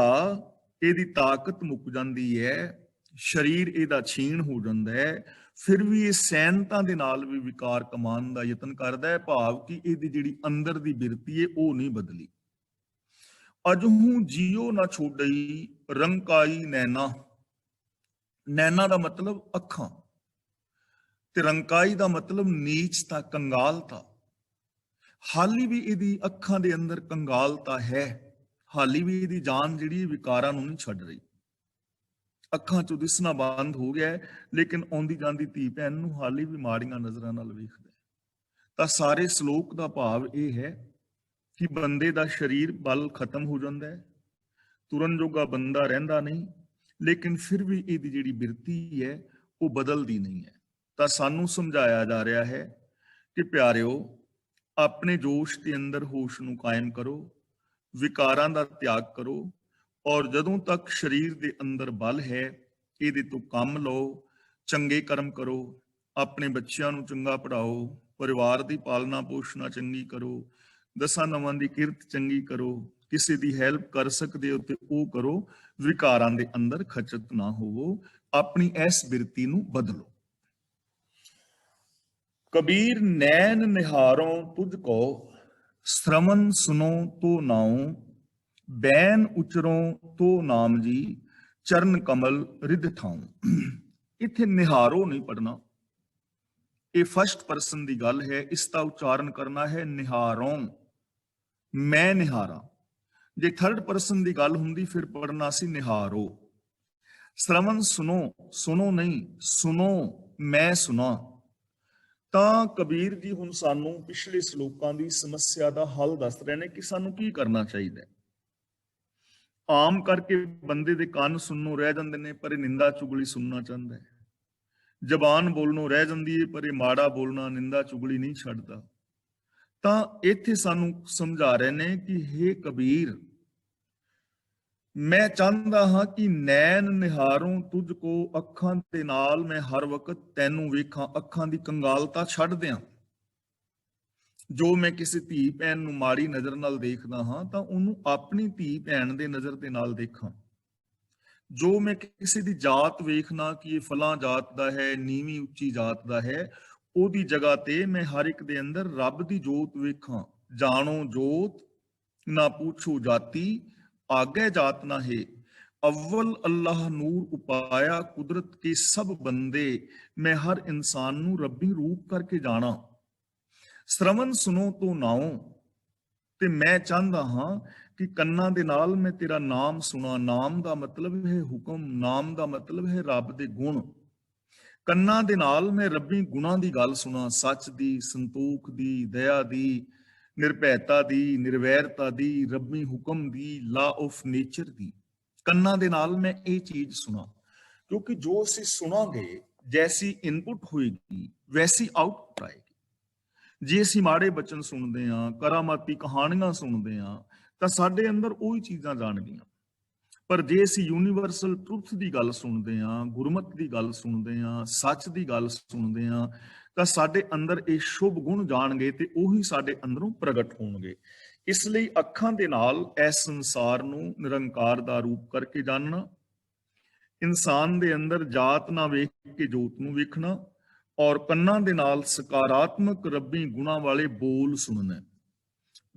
ਇਹਦੀ ਤਾਕਤ ਮੁੱਕ ਜਾਂਦੀ ਹੈ, ਸਰੀਰ ਇਹਦਾ ਛੀਣ ਹੋ ਜਾਂਦਾ ਹੈ, ਫਿਰ ਵੀ ਇਹ ਸੈਨਤਾ ਦੇ ਨਾਲ ਵੀ ਵਿਕਾਰ ਕਮਾਉਣ ਦਾ ਯਤਨ ਕਰਦਾ ਹੈ। ਭਾਵ ਕਿ ਇਹਦੀ ਜਿਹੜੀ ਅੰਦਰ ਦੀ ਬਿਰਤੀ ਹੈ ਉਹ ਨਹੀਂ ਬਦਲੀ। ਅਜਹੂ ਜੀਓ ਨਾ ਛੋੜਈ ਰੰਕਾਈ ਨੈਣਾ, ਨੈਣਾ ਦਾ ਮਤਲਬ ਅੱਖਾਂ ਤੇ ਰੰਕਾਈ ਦਾ ਮਤਲਬ ਨੀਚਤਾ, ਕੰਗਾਲਤਾ। ਹਾਲੀ ਵੀ ਇਹਦੀ ਅੱਖਾਂ ਦੇ ਅੰਦਰ ਕੰਗਾਲਤਾ ਹੈ, ਹਾਲੀ ਵੀ ਇਹਦੀ ਜਾਨ ਜਿਹੜੀ ਵਿਕਾਰਾਂ ਨੂੰ ਨਹੀਂ ਛੱਡ ਰਹੀ। ਅੱਖਾਂ ਚੋਂ ਦਿਸਣਾ ਬੰਦ ਹੋ ਗਿਆ ਹੈ, ਲੇਕਿਨ ਆਉਂਦੀ ਜਾਂਦੀ ਧੀ ਭੈਣ ਨੂੰ ਹਾਲੀ ਵੀ ਮਾੜੀਆਂ ਨਜ਼ਰਾਂ ਨਾਲ ਵੇਖਦਾ। ਤਾਂ ਸਾਰੇ ਸ਼ਲੋਕ ਦਾ ਭਾਵ ਇਹ ਹੈ ਕਿ ਬੰਦੇ ਦਾ ਸਰੀਰ ਬਲ ਖਤਮ ਹੋ ਜਾਂਦਾ ਹੈ, ਤੁਰਨ ਜੋਗਾ ਬੰਦਾ ਰਹਿੰਦਾ ਨਹੀਂ, ਲੇਕਿਨ ਫਿਰ ਵੀ ਇਹਦੀ ਜਿਹੜੀ ਬਿਰਤੀ ਹੈ ਉਹ ਬਦਲਦੀ ਨਹੀਂ ਹੈ। ਤਾਂ ਸਾਨੂੰ ਸਮਝਾਇਆ ਜਾ ਰਿਹਾ ਹੈ ਕਿ ਪਿਆਰਿਓ, ਆਪਣੇ ਜੋਸ਼ ਦੇ ਅੰਦਰ ਹੋਸ਼ ਨੂੰ ਕਾਇਮ ਕਰੋ, ਵਿਕਾਰਾਂ ਦਾ ਤਿਆਗ ਕਰੋ, ਔਰ ਜਦੋਂ ਤੱਕ ਸਰੀਰ ਦੇ ਅੰਦਰ ਬਲ ਹੈ ਇਹਦੇ ਤੋਂ ਕੰਮ ਲਓ, ਚੰਗੇ ਕਰਮ ਕਰੋ, ਆਪਣੇ ਬੱਚਿਆਂ ਨੂੰ ਚੰਗਾ ਪੜ੍ਹਾਓ, ਪਰਿਵਾਰ ਦੀ ਪਾਲਣਾ ਪੋਸ਼ਣਾ ਚੰਗੀ ਕਰੋ, ਦਸਾਂ ਨਵਾਂ ਦੀ ਕਿਰਤ ਚੰਗੀ ਕਰੋ, ਕਿਸੇ ਦੀ ਹੈਲਪ ਕਰ ਸਕਦੇ ਹੋ ਤੇ ਉਹ ਕਰੋ, ਵਿਕਾਰਾਂ ਦੇ ਅੰਦਰ ਖਚਤ ਨਾ ਹੋਵੋ, ਆਪਣੀ ਇਸ ਬਿਰਤੀ ਨੂੰ ਬਦਲੋ। ਕਬੀਰ ਨੈਣ ਨਿਹਾਰੋਂ ਤੁਝ ਕੋ, ਸ਼੍ਰਵਨ ਸੁਨੋ ਤੋ ਨਾਉ, ਬੈਨ ਉਚਰੋਂ ਤੋ ਨਾਮ ਜੀ, ਚਰਨ ਕਮਲ ਰਿਧ ਠਾਉ। ਇੱਥੇ ਨਿਹਾਰੋ ਨਹੀਂ ਪੜਨਾ, ਇਹ ਫਸਟ ਪਰਸਨ ਦੀ ਗੱਲ ਹੈ, ਇਸ ਦਾ ਉਚਾਰਨ ਕਰਨਾ ਹੈ ਨਿਹਾਰੋਂ, ਮੈਂ ਨਿਹਾਰਾਂ। ਜੇ ਥਰਡ ਪਰਸਨ ਦੀ ਗੱਲ ਹੁੰਦੀ ਫਿਰ ਪੜਨਾ ਸੀ ਨਿਹਾਰੋ। ਸ਼੍ਰਵਨ ਸੁਨੋ, ਸੁਨੋ ਨਹੀਂ, ਸੁਨੋ ਮੈਂ ਸੁਣਾ। ਤਾਂ ਕਬੀਰ ਜੀ ਹੁਣ ਸਾਨੂੰ ਪਿਛਲੇ ਸ਼ਲੋਕਾਂ ਦੀ ਸਮੱਸਿਆ ਦਾ ਹੱਲ ਦੱਸ ਰਹੇ ਨੇ ਕਿ ਸਾਨੂੰ ਕੀ ਕਰਨਾ ਚਾਹੀਦਾ ਹੈ। ਆਮ ਕਰਕੇ ਬੰਦੇ ਦੇ ਕੰਨ ਸੁਣਨੋਂ ਰਹਿ ਜਾਂਦੇ ਨੇ ਪਰ ਇਹ ਨਿੰਦਾ ਚੁਗਲੀ ਸੁਣਨਾ ਚਾਹੁੰਦਾ ਹੈ, ਜ਼ਬਾਨ ਬੋਲਣੋਂ ਰਹਿ ਜਾਂਦੀ ਹੈ ਪਰ ਇਹ ਮਾੜਾ ਬੋਲਣਾ ਨਿੰਦਾ ਚੁਗਲੀ ਨਹੀਂ ਛੱਡਦਾ। ਤਾਂ ਇੱਥੇ ਸਾਨੂੰ ਸਮਝਾ ਰਹੇ ਨੇ ਕਿ ਹੇ ਕਬੀਰ, ਮੈਂ ਚਾਹੁੰਦਾ ਹਾਂ ਕਿ ਨੈਣ ਨਿਹਾਰੋਂ ਤੁਝ ਕੋ, ਅੱਖਾਂ ਦੇ ਨਾਲ ਮੈਂ ਹਰ ਵਕਤ ਤੈਨੂੰ ਵੇਖਾਂ। ਅੱਖਾਂ ਦੀ ਕੰਗਾਲਤਾ ਛੱਡ ਦਿਆਂ। ਜੋ ਮੈਂ ਕਿਸੇ ਧੀ ਭੈਣ ਨੂੰ ਮਾੜੀ ਨਜ਼ਰ ਨਾਲ ਦੇਖਦਾ ਹਾਂ ਤਾਂ ਉਹਨੂੰ ਆਪਣੀ ਧੀ ਭੈਣ ਦੇ ਨਜ਼ਰ ਦੇ ਨਾਲ ਦੇਖਾਂ। ਜੋ ਮੈਂ ਕਿਸੇ ਦੀ ਜਾਤ ਵੇਖਣਾ ਕਿ ਇਹ ਫਲਾਂ ਜਾਤ ਦਾ ਹੈ, ਨੀਵੀਂ ਉੱਚੀ ਜਾਤ ਦਾ ਹੈ, ਉਹਦੀ ਜਗ੍ਹਾ ਤੇ ਮੈਂ ਹਰ ਇੱਕ ਦੇ ਅੰਦਰ ਰੱਬ ਦੀ ਜੋਤ ਵੇਖਾਂ। ਜਾਣੋ ਜੋਤ ਨਾ ਪੁੱਛੋ ਜਾਤੀ, ਆਗੇ ਜਾਤ ਨਾ ਹੈ। अव्वल अल्लाह नूर उपाया, कुदरत के सब बंदे, मैं हर इंसान ਨੂੰ ਰੱਬੀ ਰੂਪ ਕਰਕੇ ਜਾਣਾ। श्रवण सुनो तो नाओ, ਤੇ ਮੈਂ ਚਾਹੁੰਦਾ ਹਾਂ ਕਿ ਕੰਨਾਂ ਦੇ ਨਾਲ ਮੈਂ ਤੇਰਾ ਨਾਮ ਸੁਣਾ। ਨਾਮ ਦਾ ਮਤਲਬ ਹੈ ਹੁਕਮ, ਨਾਮ ਦਾ ਮਤਲਬ ਹੈ ਰੱਬ ਦੇ ਗੁਣ। ਕੰਨਾਂ ਦੇ ਨਾਲ ਮੈਂ ਰੱਬੀ ਗੁਣਾਂ ਦੀ ਗੱਲ ਸੁਣਾ, ਸੱਚ ਦੀ, ਸੰਤੋਖ ਦੀ, ਦਇਆ ਦੀ, ਨਿਰਭੈਤਾ ਦੀ, ਨਿਰਵੈਰਤਾ ਦੀ, ਰੱਬੀ ਹੁਕਮ ਦੀ, ਲਾ ਆਫ ਨੇਚਰ ਦੀ। ਕੰਨਾਂ ਦੇ ਨਾਲ ਮੈਂ ਇਹ ਚੀਜ਼ ਸੁਣਾ, ਕਿਉਂਕਿ ਜੋ ਅਸੀਂ ਸੁਣਾਂਗੇ, ਜੈਸੀ ਇਨਪੁਟ ਹੋਏਗੀ ਵੈਸੀ ਆਊਟਪੁੱਟ ਆਏਗੀ। ਜੇ ਅਸੀਂ ਮਾੜੇ ਬਚਨ ਸੁਣਦੇ ਹਾਂ, ਕਰਾਮਾਤੀ ਕਹਾਣੀਆਂ ਸੁਣਦੇ ਹਾਂ, ਤਾਂ ਸਾਡੇ ਅੰਦਰ ਉਹੀ ਚੀਜ਼ਾਂ ਜਾਣਗੀਆਂ। ਪਰ ਜੇ ਅਸੀਂ ਯੂਨੀਵਰਸਲ ਟਰੁੱਥ ਦੀ ਗੱਲ ਸੁਣਦੇ ਹਾਂ, ਗੁਰਮਤ ਦੀ ਗੱਲ ਸੁਣਦੇ ਹਾਂ, ਸੱਚ ਦੀ ਗੱਲ ਸੁਣਦੇ ਹਾਂ, ਤਾਂ ਸਾਡੇ ਅੰਦਰ ਇਹ ਸ਼ੁਭ ਗੁਣ ਜਾਣਗੇ ਤੇ ਉਹੀ ਸਾਡੇ ਅੰਦਰੋਂ ਪ੍ਰਗਟ ਹੋਣਗੇ। ਇਸ ਲਈ ਅੱਖਾਂ ਦੇ ਨਾਲ ਇਸ ਸੰਸਾਰ ਨੂੰ ਨਿਰੰਕਾਰ ਦਾ ਰੂਪ ਕਰਕੇ ਜਾਣਨਾ, ਇਨਸਾਨ ਦੇ ਅੰਦਰ ਜਾਤ ਨਾ ਵੇਖ ਕੇ ਜੋਤ ਨੂੰ ਵੇਖਣਾ, ਔਰ ਕੰਨਾਂ ਦੇ ਨਾਲ ਸਕਾਰਾਤਮਕ ਰੱਬੀ ਗੁਣਾਂ ਵਾਲੇ ਬੋਲ ਸੁਣਨਾ।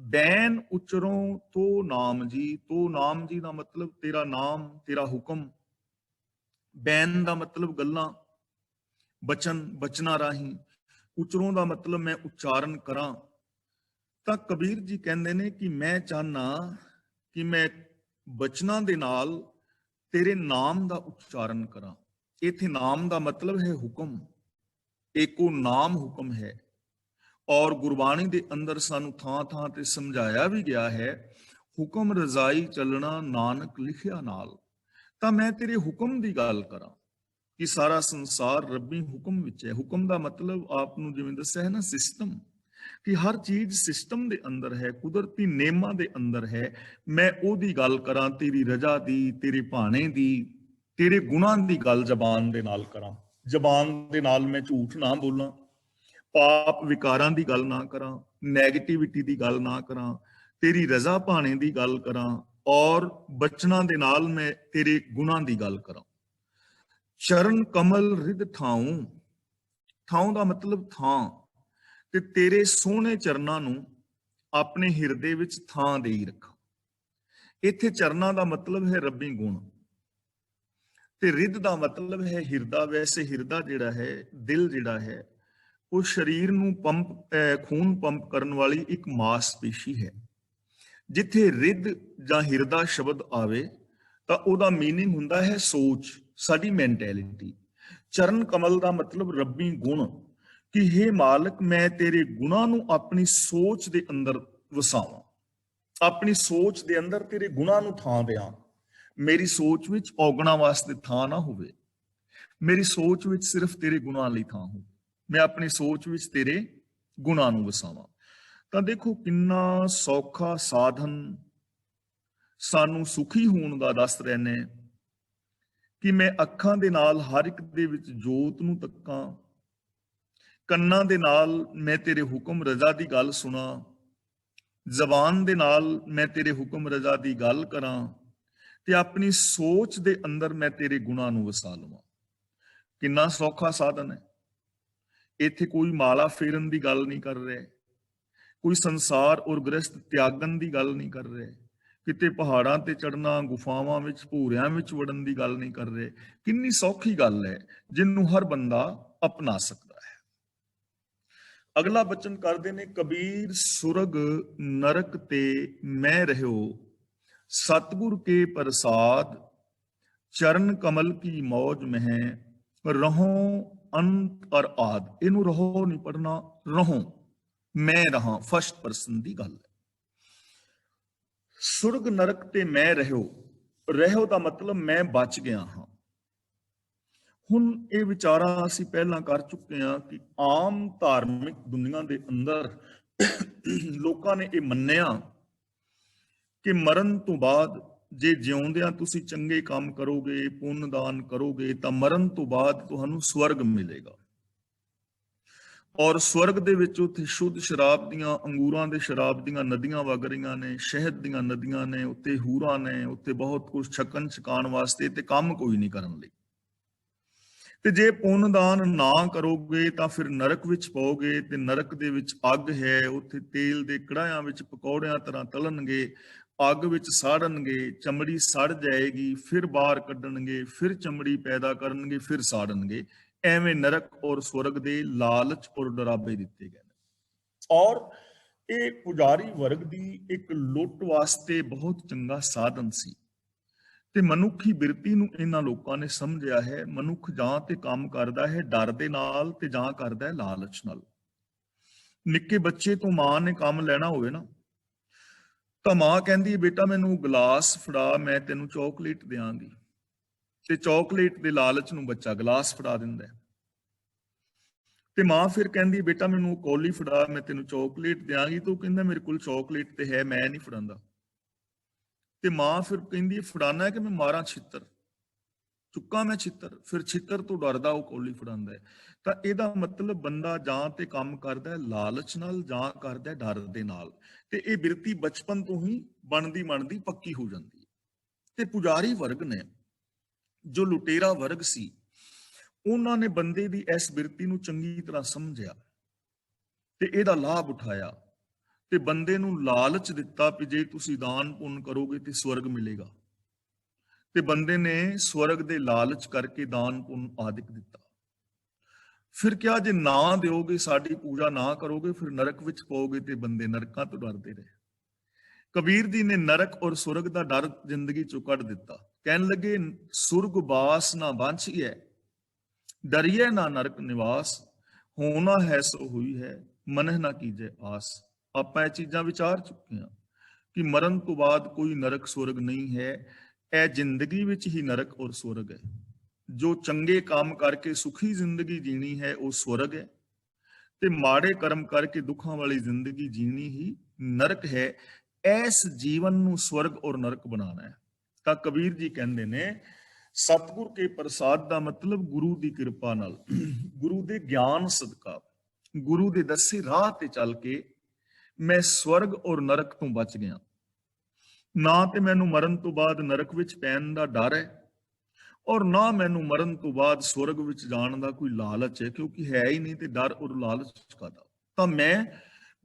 ਬੈਨ ਉਚਰੋਂ ਤੋ ਨਾਮ ਜੀ, ਤੋ ਨਾਮ ਜੀ ਦਾ ਮਤਲਬ ਤੇਰਾ ਨਾਮ, ਤੇਰਾ ਹੁਕਮ। ਬੈਨ ਦਾ ਮਤਲਬ ਗੱਲਾਂ, ਬਚਨ, ਬਚਨਾਂ ਰਾਹੀਂ। ਉਚਰੋਂ ਦਾ ਮਤਲਬ ਮੈਂ ਉਚਾਰਨ ਕਰਾਂ। ਤਾਂ ਕਬੀਰ ਜੀ ਕਹਿੰਦੇ ਨੇ ਕਿ ਮੈਂ ਚਾਹਨਾ ਕਿ ਮੈਂ ਬਚਨਾਂ ਦੇ ਨਾਲ ਤੇਰੇ ਨਾਮ ਦਾ ਉਚਾਰਨ ਕਰਾਂ। ਇੱਥੇ ਨਾਮ ਦਾ ਮਤਲਬ ਹੈ ਹੁਕਮ। ਏਕੋ ਨਾਮ ਹੁਕਮ ਹੈ। ਔਰ ਗੁਰਬਾਣੀ ਦੇ ਅੰਦਰ ਸਾਨੂੰ ਥਾਂ ਥਾਂ ਤੇ ਸਮਝਾਇਆ ਵੀ ਗਿਆ ਹੈ, ਹੁਕਮ ਰਜ਼ਾਈ ਚੱਲਣਾ ਨਾਨਕ ਲਿਖਿਆ ਨਾਲ। ਤਾਂ ਮੈਂ ਤੇਰੇ ਹੁਕਮ ਦੀ ਗੱਲ ਕਰਾਂ ਕਿ ਸਾਰਾ ਸੰਸਾਰ ਰੱਬੀ ਹੁਕਮ ਵਿੱਚ ਹੈ। ਹੁਕਮ ਦਾ ਮਤਲਬ ਆਪ ਨੂੰ ਜਿਵੇਂ ਦੱਸਿਆ ਹੈ ਨਾ, ਸਿਸਟਮ, ਕਿ ਹਰ ਚੀਜ਼ ਸਿਸਟਮ ਦੇ ਅੰਦਰ ਹੈ, ਕੁਦਰਤੀ ਨਿਯਮਾਂ ਦੇ ਅੰਦਰ ਹੈ। ਮੈਂ ਉਹਦੀ ਗੱਲ ਕਰਾਂ, ਤੇਰੀ ਰਜ਼ਾ ਦੀ, ਤੇਰੇ ਭਾਣੇ ਦੀ, ਤੇਰੇ ਗੁਣਾਂ ਦੀ ਗੱਲ ਜ਼ਬਾਨ ਦੇ ਨਾਲ ਕਰਾਂ। ਜ਼ਬਾਨ ਦੇ ਨਾਲ ਮੈਂ ਝੂਠ ਨਾ ਬੋਲਾਂ, ਪਾਪ ਵਿਕਾਰਾਂ ਦੀ ਗੱਲ ਨਾ ਕਰਾਂ, ਨੈਗੇਟਿਵਿਟੀ ਦੀ ਗੱਲ ਨਾ ਕਰਾਂ, ਤੇਰੀ ਰਜ਼ਾ ਭਾਣੇ ਦੀ ਗੱਲ ਕਰਾਂ, ਔਰ ਬਚਨਾਂ ਦੇ ਨਾਲ ਮੈਂ ਤੇਰੇ ਗੁਣਾਂ ਦੀ ਗੱਲ ਕਰਾਂ। ਚਰਨ ਕਮਲ ਰਿਦ ਥਾਉ, ਥਾਉ ਦਾ ਮਤਲਬ ਥਾਂ, ਤੇ ਤੇਰੇ ਸੋਹਣੇ ਚਰਨਾਂ ਨੂੰ ਆਪਣੇ ਹਿਰਦੇ ਵਿੱਚ ਥਾਂ ਦੇਈ ਰੱਖਾਂ। ਇੱਥੇ ਚਰਨਾਂ ਦਾ ਮਤਲਬ ਹੈ ਰੱਬੀ ਗੁਣ, ਤੇ ਰਿਦ ਦਾ ਮਤਲਬ ਹੈ ਹਿਰਦਾ। ਵੈਸੇ ਹਿਰਦਾ ਜਿਹੜਾ ਹੈ, ਦਿਲ ਜਿਹੜਾ ਹੈ, ਉਹ ਸਰੀਰ ਨੂੰ ਖੂਨ ਪੰਪ ਕਰਨ ਵਾਲੀ ਇੱਕ ਮਾਸਪੇਸ਼ੀ ਹੈ। ਜਿੱਥੇ ਰਿਦ ਜਾਂ ਹਿਰਦਾ ਸ਼ਬਦ ਆਵੇ ਤਾਂ ਉਹਦਾ ਮੀਨਿੰਗ ਹੁੰਦਾ ਹੈ ਸੋਚ, ਸਾਡੀ ਮੈਂਟੈਲਿਟੀ। ਚਰਨ ਕਮਲ ਦਾ ਮਤਲਬ ਰੱਬੀ ਗੁਣ, ਕਿ ਹੇ ਮਾਲਕ ਮੈਂ ਤੇਰੇ ਗੁਣਾਂ ਨੂੰ ਆਪਣੀ ਸੋਚ ਦੇ ਅੰਦਰ ਵਸਾਵਾਂ, ਆਪਣੀ ਸੋਚ ਦੇ ਅੰਦਰ ਤੇਰੇ ਗੁਣਾਂ ਨੂੰ ਥਾਂ ਦਿਆਂ। ਮੇਰੀ ਸੋਚ ਵਿੱਚ ਔਗਣਾ ਵਾਸਤੇ ਥਾਂ ਨਾ ਹੋਵੇ, ਮੇਰੀ ਸੋਚ ਵਿੱਚ ਸਿਰਫ ਤੇਰੇ ਗੁਣਾਂ ਲਈ ਥਾਂ ਹੋਵੇ। ਮੈਂ ਆਪਣੀ ਸੋਚ ਵਿੱਚ ਤੇਰੇ ਗੁਣਾਂ ਨੂੰ ਵਸਾਵਾਂ। ਤਾਂ ਦੇਖੋ ਕਿੰਨਾ ਸੌਖਾ ਸਾਧਨ ਸਾਨੂੰ ਸੁਖੀ ਹੋਣ ਦਾ ਦੱਸ ਰਹੇ ਨੇ, ਕਿ ਮੈਂ ਅੱਖਾਂ ਦੇ ਨਾਲ ਹਰ ਇੱਕ ਦੇ ਵਿੱਚ ਜੋਤ ਨੂੰ ਤੱਕਾਂ, ਕੰਨਾਂ ਦੇ ਨਾਲ ਮੈਂ ਤੇਰੇ ਹੁਕਮ ਰਜ਼ਾ ਦੀ ਗੱਲ ਸੁਣਾ, ਜ਼ਬਾਨ ਦੇ ਨਾਲ ਮੈਂ ਤੇਰੇ ਹੁਕਮ ਰਜ਼ਾ ਦੀ ਗੱਲ ਕਰਾਂ, ਤੇ ਆਪਣੀ ਸੋਚ ਦੇ ਅੰਦਰ ਮੈਂ ਤੇਰੇ ਗੁਣਾਂ ਨੂੰ ਵਸਾ ਲਵਾਂ। ਕਿੰਨਾ ਸੌਖਾ ਸਾਧਨ ਹੈ। ਇੱਥੇ ਕੋਈ ਮਾਲਾ ਫੇਰਨ ਦੀ ਗੱਲ ਨਹੀਂ ਕਰ ਰਹੇ, ਕੋਈ ਸੰਸਾਰ ਔਰ ਗ੍ਰਸਤ ਤਿਆਗਣ ਦੀ ਗੱਲ ਨਹੀਂ ਕਰ ਰਹੇ, ਕਿਤੇ ਪਹਾੜਾਂ ਤੇ ਚੜਨਾ, ਗੁਫਾਵਾਂ ਵਿੱਚ, ਭੂਰਿਆਂ ਵਿੱਚ ਵੜਨ ਦੀ ਗੱਲ ਨਹੀਂ ਕਰ ਰਹੇ। ਕਿੰਨੀ ਸੌਖੀ ਗੱਲ ਹੈ ਜਿਹਨੂੰ ਹਰ ਬੰਦਾ ਅਪਣਾ ਸਕਦਾ ਹੈ। ਅਗਲਾ ਬਚਨ ਕਰਦੇ ਨੇ ਕਬੀਰ, ਸੁਰਗ ਨਰਕ ਤੇ ਮੈਂ ਰਹਿਓ, ਸਤਿਗੁਰ ਕੇ ਪ੍ਰਸਾਦ, ਚਰਨ ਕਮਲ ਕੀ ਮੌਜ ਮਹਿ, ਰਹੋ ਅੰਤ ਅਰ ਆਦ। ਇਹਨੂੰ ਰਹੋ ਨਹੀਂ ਪੜਨਾ, ਰਹੋ, ਮੈਂ ਰਹਾ, ਫਸਟ ਪਰਸਨ ਦੀ ਗੱਲ ਹੈ। ਸੁਰਗ ਨਰਕ ਤੇ ਮੈਂ ਰਹਿਓ, ਰਹਿਓ ਦਾ ਮਤਲਬ ਮੈਂ ਬਚ ਗਿਆ ਹਾਂ। ਹੁਣ ਇਹ ਵਿਚਾਰਾ ਅਸੀਂ ਪਹਿਲਾਂ ਕਰ ਚੁੱਕੇ ਹਾਂ ਕਿ ਆਮ ਧਾਰਮਿਕ ਦੁਨੀਆ ਦੇ ਅੰਦਰ ਲੋਕਾਂ ਨੇ ਇਹ ਮੰਨਿਆ ਕਿ ਮਰਨ ਤੋਂ ਬਾਅਦ ਜੇ ਜਿਉਂਦਿਆਂ ਤੁਸੀਂ ਚੰਗੇ ਕੰਮ ਕਰੋਗੇ, ਪੁੰਨ ਦਾਨ ਕਰੋਗੇ, ਤਾਂ ਮਰਨ ਤੋਂ ਬਾਅਦ ਤੁਹਾਨੂੰ ਸਵਰਗ ਮਿਲੇਗਾ। ਔਰ ਸਵਰਗ ਦੇ ਵਿੱਚ ਉੱਥੇ ਸ਼ੁੱਧ ਸ਼ਰਾਬ ਦੀਆਂ, ਅੰਗੂਰਾਂ ਦੇ ਸ਼ਰਾਬ ਦੀਆਂ ਨਦੀਆਂ ਵਗ ਰਹੀਆਂ ਨੇ, ਸ਼ਹਿਦ ਦੀਆਂ ਨਦੀਆਂ ਨੇ, ਉੱਤੇ ਹੂਰਾਂ ਨੇ, ਉੱਤੇ ਬਹੁਤ ਕੁਝ ਛਕਣ ਛਕਾਉਣ ਵਾਸਤੇ, ਤੇ ਕੰਮ ਕੋਈ ਨਹੀਂ ਕਰਨ ਲਈ। ਤੇ ਜੇ ਪੁੰਨ ਦਾਨ ਨਾ ਕਰੋਗੇ ਤਾਂ ਫਿਰ ਨਰਕ ਵਿੱਚ ਪਾਓਗੇ, ਤੇ ਨਰਕ ਦੇ ਵਿੱਚ ਅੱਗ ਹੈ, ਉੱਥੇ ਤੇਲ ਦੇ ਕੜਾਹਿਆਂ ਵਿੱਚ ਪਕੌੜਿਆਂ ਤਰ੍ਹਾਂ ਤਲਣਗੇ, ਅੱਗ ਵਿੱਚ ਸਾੜਨਗੇ, ਚਮੜੀ ਸੜ ਜਾਏਗੀ, ਫਿਰ ਬਾਹਰ ਕੱਢਣਗੇ, ਫਿਰ ਚਮੜੀ ਪੈਦਾ ਕਰਨਗੇ, ਫਿਰ ਸਾੜਨਗੇ। ਐਵੇਂ ਨਰਕ ਔਰ ਸਵਰਗ ਦੇ ਲਾਲਚ ਔਰ ਡਰਾਬੇ ਦਿੱਤੇ ਗਏ ਨੇ। ਔਰ ਇਹ ਪੁਜਾਰੀ ਵਰਗ ਦੀ ਇੱਕ ਲੁੱਟ ਵਾਸਤੇ ਬਹੁਤ ਚੰਗਾ ਸਾਧਨ ਸੀ। ਤੇ ਮਨੁੱਖੀ ਬਿਰਤੀ ਨੂੰ ਇਹਨਾਂ ਲੋਕਾਂ ਨੇ ਸਮਝਿਆ ਹੈ। ਮਨੁੱਖ ਜਾਂ ਤੇ ਕੰਮ ਕਰਦਾ ਹੈ ਡਰ ਦੇ ਨਾਲ, ਤੇ ਜਾਂ ਕਰਦਾ ਹੈ ਲਾਲਚ ਨਾਲ। ਨਿੱਕੇ ਬੱਚੇ ਤੋਂ ਮਾਂ ਨੇ ਕੰਮ ਲੈਣਾ ਹੋਵੇ ਨਾ, ਤਾਂ ਮਾਂ ਕਹਿੰਦੀ, ਬੇਟਾ ਮੈਨੂੰ ਗਲਾਸ ਫੜਾ, ਮੈਂ ਤੈਨੂੰ ਚਾਕਲੇਟ ਦਿਆਂਗੀ। ਤੇ ਚਾਕਲੇਟ ਦੇ ਲਾਲਚ ਨੂੰ ਬੱਚਾ ਗਲਾਸ ਫੜਾ ਦਿੰਦਾ ਹੈ। ਤੇ ਮਾਂ ਫਿਰ ਕਹਿੰਦੀ, ਬੇਟਾ ਮੈਨੂੰ ਕੌਲੀ ਫੜਾ, ਮੈਂ ਤੈਨੂੰ ਚਾਕਲੇਟ ਦਿਆਂਗੀ। ਤੇ ਉਹ ਕਹਿੰਦਾ, ਮੇਰੇ ਕੋਲ ਚਾਕਲੇਟ ਤੇ ਹੈ, ਮੈਂ ਨਹੀਂ ਫੜਾਂਦਾ। ਤੇ ਮਾਂ ਫਿਰ ਕਹਿੰਦੀ, ਫੜਾਣਾ ਹੈ ਕਿ ਮੈਂ ਮਾਰਾਂ ਛਿੱਤਰ, ਚੁੱਕਾਂ ਮੈਂ ਛਿੱਤਰ। ਫਿਰ ਛਿੱਤਰ ਤੋਂ ਡਰਦਾ ਉਹ ਕੌਲੀ ਫੜਾਉਂਦਾ ਹੈ। ਤਾਂ ਇਹਦਾ ਮਤਲਬ ਬੰਦਾ ਜਾਂ ਤੇ ਕੰਮ ਕਰਦਾ ਹੈ ਲਾਲਚ ਨਾਲ, ਜਾਂ ਕਰਦਾ ਹੈ ਡਰ ਦੇ ਨਾਲ। ਤੇ ਇਹ ਬਿਰਤੀ ਬਚਪਨ ਤੋਂ ਹੀ ਬਣਦੀ ਪੱਕੀ ਹੋ ਜਾਂਦੀ ਹੈ। ਤੇ ਪੁਜਾਰੀ ਵਰਗ ਨੇ, ਜੋ ਲੁਟੇਰਾ ਵਰਗ ਸੀ, ਉਹਨਾਂ ਨੇ ਬੰਦੇ ਦੀ ਇਸ ਬਿਰਤੀ ਨੂੰ ਚੰਗੀ ਤਰ੍ਹਾਂ ਸਮਝਿਆ ਤੇ ਇਹਦਾ ਲਾਭ ਉਠਾਇਆ, ਤੇ ਬੰਦੇ ਨੂੰ ਲਾਲਚ ਦਿੱਤਾ ਕਿ ਜੇ ਤੁਸੀਂ ਦਾਨ ਪੁੰਨ ਕਰੋਗੇ ਤੇ ਸਵਰਗ ਮਿਲੇਗਾ। ਤੇ ਬੰਦੇ ਨੇ ਸਵਰਗ ਦੇ ਲਾਲਚ ਕਰਕੇ ਦਾਨ ਪੁੰਨ ਆਦਿਕ ਦਿੱਤਾ। ਫਿਰ ਕਿਹਾ, ਜੇ ਨਾ ਦਿਓਗੇ, ਸਾਡੀ ਪੂਜਾ ਨਾ ਕਰੋਗੇ, ਫਿਰ ਨਰਕ ਵਿੱਚ ਪਾਓਗੇ। ਤੇ ਬੰਦੇ ਨਰਕਾਂ ਤੋਂ ਡਰਦੇ ਰਹੇ। ਕਬੀਰ ਜੀ ਨੇ ਨਰਕ ਔਰ ਸਵਰਗ ਦਾ ਡਰ ਜ਼ਿੰਦਗੀ ਚੋਂ ਕੱਢ ਦਿੱਤਾ। ਕਹਿਣ ਲੱਗੇ, ਸੁਰਗ ਬਾਸ ਨਾ ਬਾਂਛੀਐ, ਡਰੀਏ ਨਾ ਨਰਕ ਨਿਵਾਸ, ਹੋਣਾ ਹੈ ਸੋ ਹੋਈ ਹੈ, ਮਨਹਿ ਨਾ ਕੀਜੈ ਆਸ। ਆਪਾਂ ਇਹ ਚੀਜ਼ਾਂ ਵਿਚਾਰ ਚੁੱਕੇ ਹਾਂ ਕਿ ਮਰਨ ਤੋਂ ਬਾਅਦ ਕੋਈ ਨਰਕ ਸਵਰਗ ਨਹੀਂ ਹੈ। ਇਹ ਜ਼ਿੰਦਗੀ ਵਿੱਚ ਹੀ ਨਰਕ ਔਰ ਸਵਰਗ ਹੈ। ਜੋ ਚੰਗੇ ਕੰਮ ਕਰਕੇ ਸੁਖੀ ਜ਼ਿੰਦਗੀ ਜੀਣੀ ਹੈ ਉਹ ਸਵਰਗ ਹੈ, ਤੇ ਮਾੜੇ ਕਰਮ ਕਰਕੇ ਦੁੱਖਾਂ ਵਾਲੀ ਜ਼ਿੰਦਗੀ ਜੀਣੀ ਹੀ ਨਰਕ ਹੈ। ਇਸ ਜੀਵਨ ਨੂੰ ਸਵਰਗ ਔਰ ਨਰਕ ਬਣਾਉਣਾ ਹੈ। ਤਾਂ ਕਬੀਰ ਜੀ ਕਹਿੰਦੇ ਨੇ, ਸਤਿਗੁਰ ਕੇ ਪ੍ਰਸਾਦ ਦਾ ਮਤਲਬ ਗੁਰੂ ਦੀ ਕਿਰਪਾ ਨਾਲ, ਗੁਰੂ ਦੇ ਗਿਆਨ ਸਦਕਾ, ਗੁਰੂ ਦੇ ਦੱਸੇ ਰਾਹ ਤੇ ਚੱਲ ਕੇ ਮੈਂ ਸਵਰਗ ਔਰ ਨਰਕ ਤੋਂ ਬਚ ਗਿਆ। ਨਾ ਤੇ ਮੈਨੂੰ ਮਰਨ ਤੋਂ ਬਾਅਦ ਨਰਕ ਵਿੱਚ ਪੈਣ ਦਾ ਡਰ ਹੈ, ਔਰ ਨਾ ਮੈਨੂੰ ਮਰਨ ਤੋਂ ਬਾਅਦ ਸਵਰਗ ਵਿੱਚ ਜਾਣ ਦਾ ਕੋਈ ਲਾਲਚ ਹੈ, ਕਿਉਂਕਿ ਹੈ ਹੀ ਨਹੀਂ ਤੇ ਡਰ ਔਰ ਲਾਲਚ ਕਾਹਦਾ। ਤਾਂ ਮੈਂ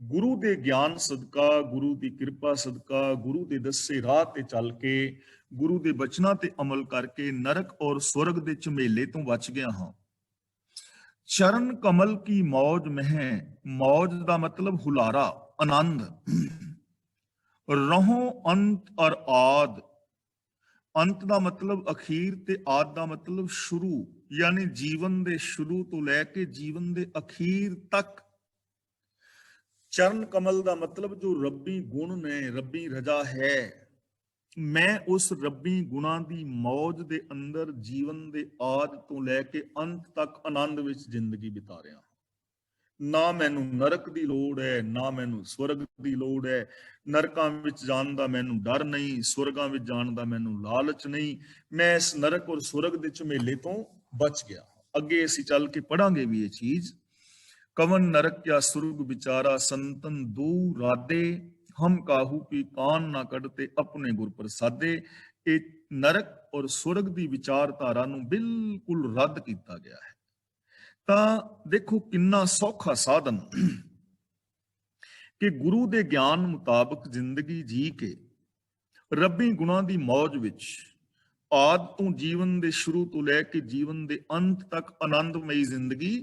ਗੁਰੂ ਦੇ ਗਿਆਨ ਸਦਕਾ, ਗੁਰੂ ਦੀ ਕਿਰਪਾ ਸਦਕਾ, ਗੁਰੂ ਦੇ ਦੱਸੇ ਰਾਹ ਤੇ ਚੱਲ ਕੇ, ਗੁਰੂ ਦੇ ਬਚਨਾਂ ਤੇ ਅਮਲ ਕਰਕੇ ਨਰਕ ਔਰ ਸਵਰਗ ਦੇ ਝਮੇਲੇ ਤੋਂ ਬਚ ਗਿਆ ਹਾਂ। ਚਰਨ ਕਮਲ ਕੀ ਮੌਜ ਮਹਿ, ਮੌਜ ਦਾ ਮਤਲਬ ਹੁਲਾਰਾ, ਆਨੰਦ। ਰਹੋ ਅੰਤ ਔਰ ਆਦ, ਅੰਤ ਦਾ ਮਤਲਬ ਅਖੀਰ, ਤੇ ਆਦ ਦਾ ਮਤਲਬ ਸ਼ੁਰੂ, ਯਾਨੀ ਜੀਵਨ ਦੇ ਸ਼ੁਰੂ ਤੋਂ ਲੈ ਕੇ ਜੀਵਨ ਦੇ ਅਖੀਰ ਤੱਕ। ਚਰਨ ਕਮਲ ਦਾ ਮਤਲਬ ਜੋ ਰੱਬੀ ਗੁਣ ਨੇ, ਰੱਬੀ ਰਜਾ ਹੈ, ਮੈਂ ਉਸ ਰੱਬੀ ਗੁਣਾਂ ਦੀ ਮੌਜ ਦੇ ਅੰਦਰ ਜੀਵਨ ਦੇ ਆਦ ਤੋਂ ਲੈ ਕੇ ਅੰਤ ਤੱਕ ਆਨੰਦ ਵਿੱਚ ਜ਼ਿੰਦਗੀ ਬਿਤਾ ਰਿਹਾ। ਨਾ ਮੈਨੂੰ ਨਰਕ ਦੀ ਲੋੜ ਹੈ, ਨਾ ਮੈਨੂੰ ਸਵਰਗ ਦੀ ਲੋੜ ਹੈ। ਨਰਕਾਂ ਵਿੱਚ ਜਾਣ ਦਾ ਮੈਨੂੰ ਡਰ ਨਹੀਂ, ਸਵਰਗਾਂ ਵਿੱਚ ਜਾਣ ਦਾ ਮੈਨੂੰ ਲਾਲਚ ਨਹੀਂ। ਮੈਂ ਇਸ ਨਰਕ ਔਰ ਸਵਰਗ ਦੇ ਝਮੇਲੇ ਤੋਂ ਬਚ ਗਿਆ। ਅੱਗੇ ਅਸੀਂ ਚੱਲ ਕੇ ਪੜਾਂਗੇ ਵੀ ਇਹ ਚੀਜ਼। ਕਵਨ ਨਰਕ ਕਿਆ ਸੁਰਗ ਵਿਚਾਰਾ, ਸੰਤਨ ਦੂ ਰਾਦੇ, ਹਮ ਕਾਹੂ ਕੀ ਕਾਨ ਨਾ ਕੱਢਤੇ, ਆਪਣੇ ਗੁਰ ਪ੍ਰਸਾਦੇ। ਇਹ ਨਰਕ ਔਰ ਸਵਰਗ ਦੀ ਵਿਚਾਰਧਾਰਾ ਨੂੰ ਬਿਲਕੁਲ ਰੱਦ ਕੀਤਾ ਗਿਆ ਹੈ। ਤਾਂ ਦੇਖੋ ਕਿੰਨਾ ਸੌਖਾ ਸਾਧਨ ਕਿ ਗੁਰੂ ਦੇ ਗਿਆਨ ਮੁਤਾਬਕ ਜ਼ਿੰਦਗੀ ਜੀ ਕੇ ਰੱਬੀ ਗੁਣਾਂ ਦੀ ਮੌਜ ਵਿੱਚ ਆਦ ਤੋਂ ਜੀਵਨ ਦੇ ਸ਼ੁਰੂ ਤੋਂ ਲੈ ਕੇ ਜੀਵਨ ਦੇ ਅੰਤ ਤੱਕ ਆਨੰਦਮਈ ਜ਼ਿੰਦਗੀ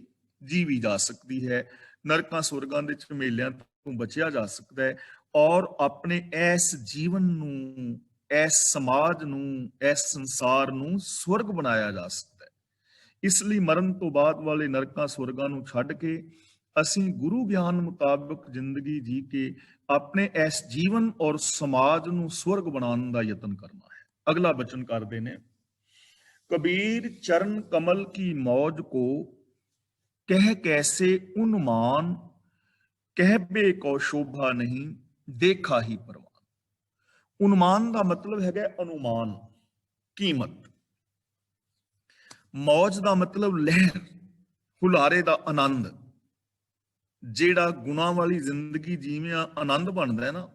ਜੀਵੀ ਜਾ ਸਕਦੀ ਹੈ। ਨਰਕਾਂ ਸਵਰਗਾਂ ਦੇ ਝਮੇਲਿਆਂ ਤੋਂ ਬਚਿਆ ਜਾ ਸਕਦਾ ਹੈ, ਔਰ ਆਪਣੇ ਇਸ ਜੀਵਨ ਨੂੰ, ਇਸ ਸਮਾਜ ਨੂੰ, ਇਸ ਸੰਸਾਰ ਨੂੰ ਸਵਰਗ ਬਣਾਇਆ ਜਾ ਸਕਦਾ ਹੈ। ਇਸ ਲਈ ਮਰਨ ਤੋਂ ਬਾਅਦ ਵਾਲੇ ਨਰਕਾਂ ਸਵਰਗਾਂ ਨੂੰ ਛੱਡ ਕੇ ਅਸੀਂ ਗੁਰੂ ਗਿਆਨ ਮੁਤਾਬਕ ਜ਼ਿੰਦਗੀ ਜੀ ਕੇ ਆਪਣੇ ਇਸ ਜੀਵਨ ਔਰ ਸਮਾਜ ਨੂੰ ਸਵਰਗ ਬਣਾਉਣ ਦਾ ਯਤਨ ਕਰਨਾ ਹੈ। ਅਗਲਾ ਬਚਨ ਕਰਦੇ ਨੇ, ਕਬੀਰ ਚਰਨ ਕਮਲ ਕੀ ਮੌਜ ਕੋ ਕਹਿ ਕੈਸੇ ਉਨਮਾਨ, ਕਹਿਬੇ ਕੋ ਸ਼ੋਭਾ ਨਹੀਂ ਦੇਖਾ ਹੀ ਪਰਵਾਨ। ਉਨਮਾਨ ਦਾ ਮਤਲਬ ਹੈਗਾ ਅਨੁਮਾਨ, ਕੀਮਤ। ਮੌਜ ਦਾ ਮਤਲਬ ਲਹਿਰ, ਹੁਲਾਰੇ ਦਾ ਆਨੰਦ। ਜਿਹੜਾ ਗੁਣਾਂ ਵਾਲੀ ਜ਼ਿੰਦਗੀ ਜਿਵੇਂ ਆਨੰਦ ਬਣਦਾ ਹੈ ਨਾ,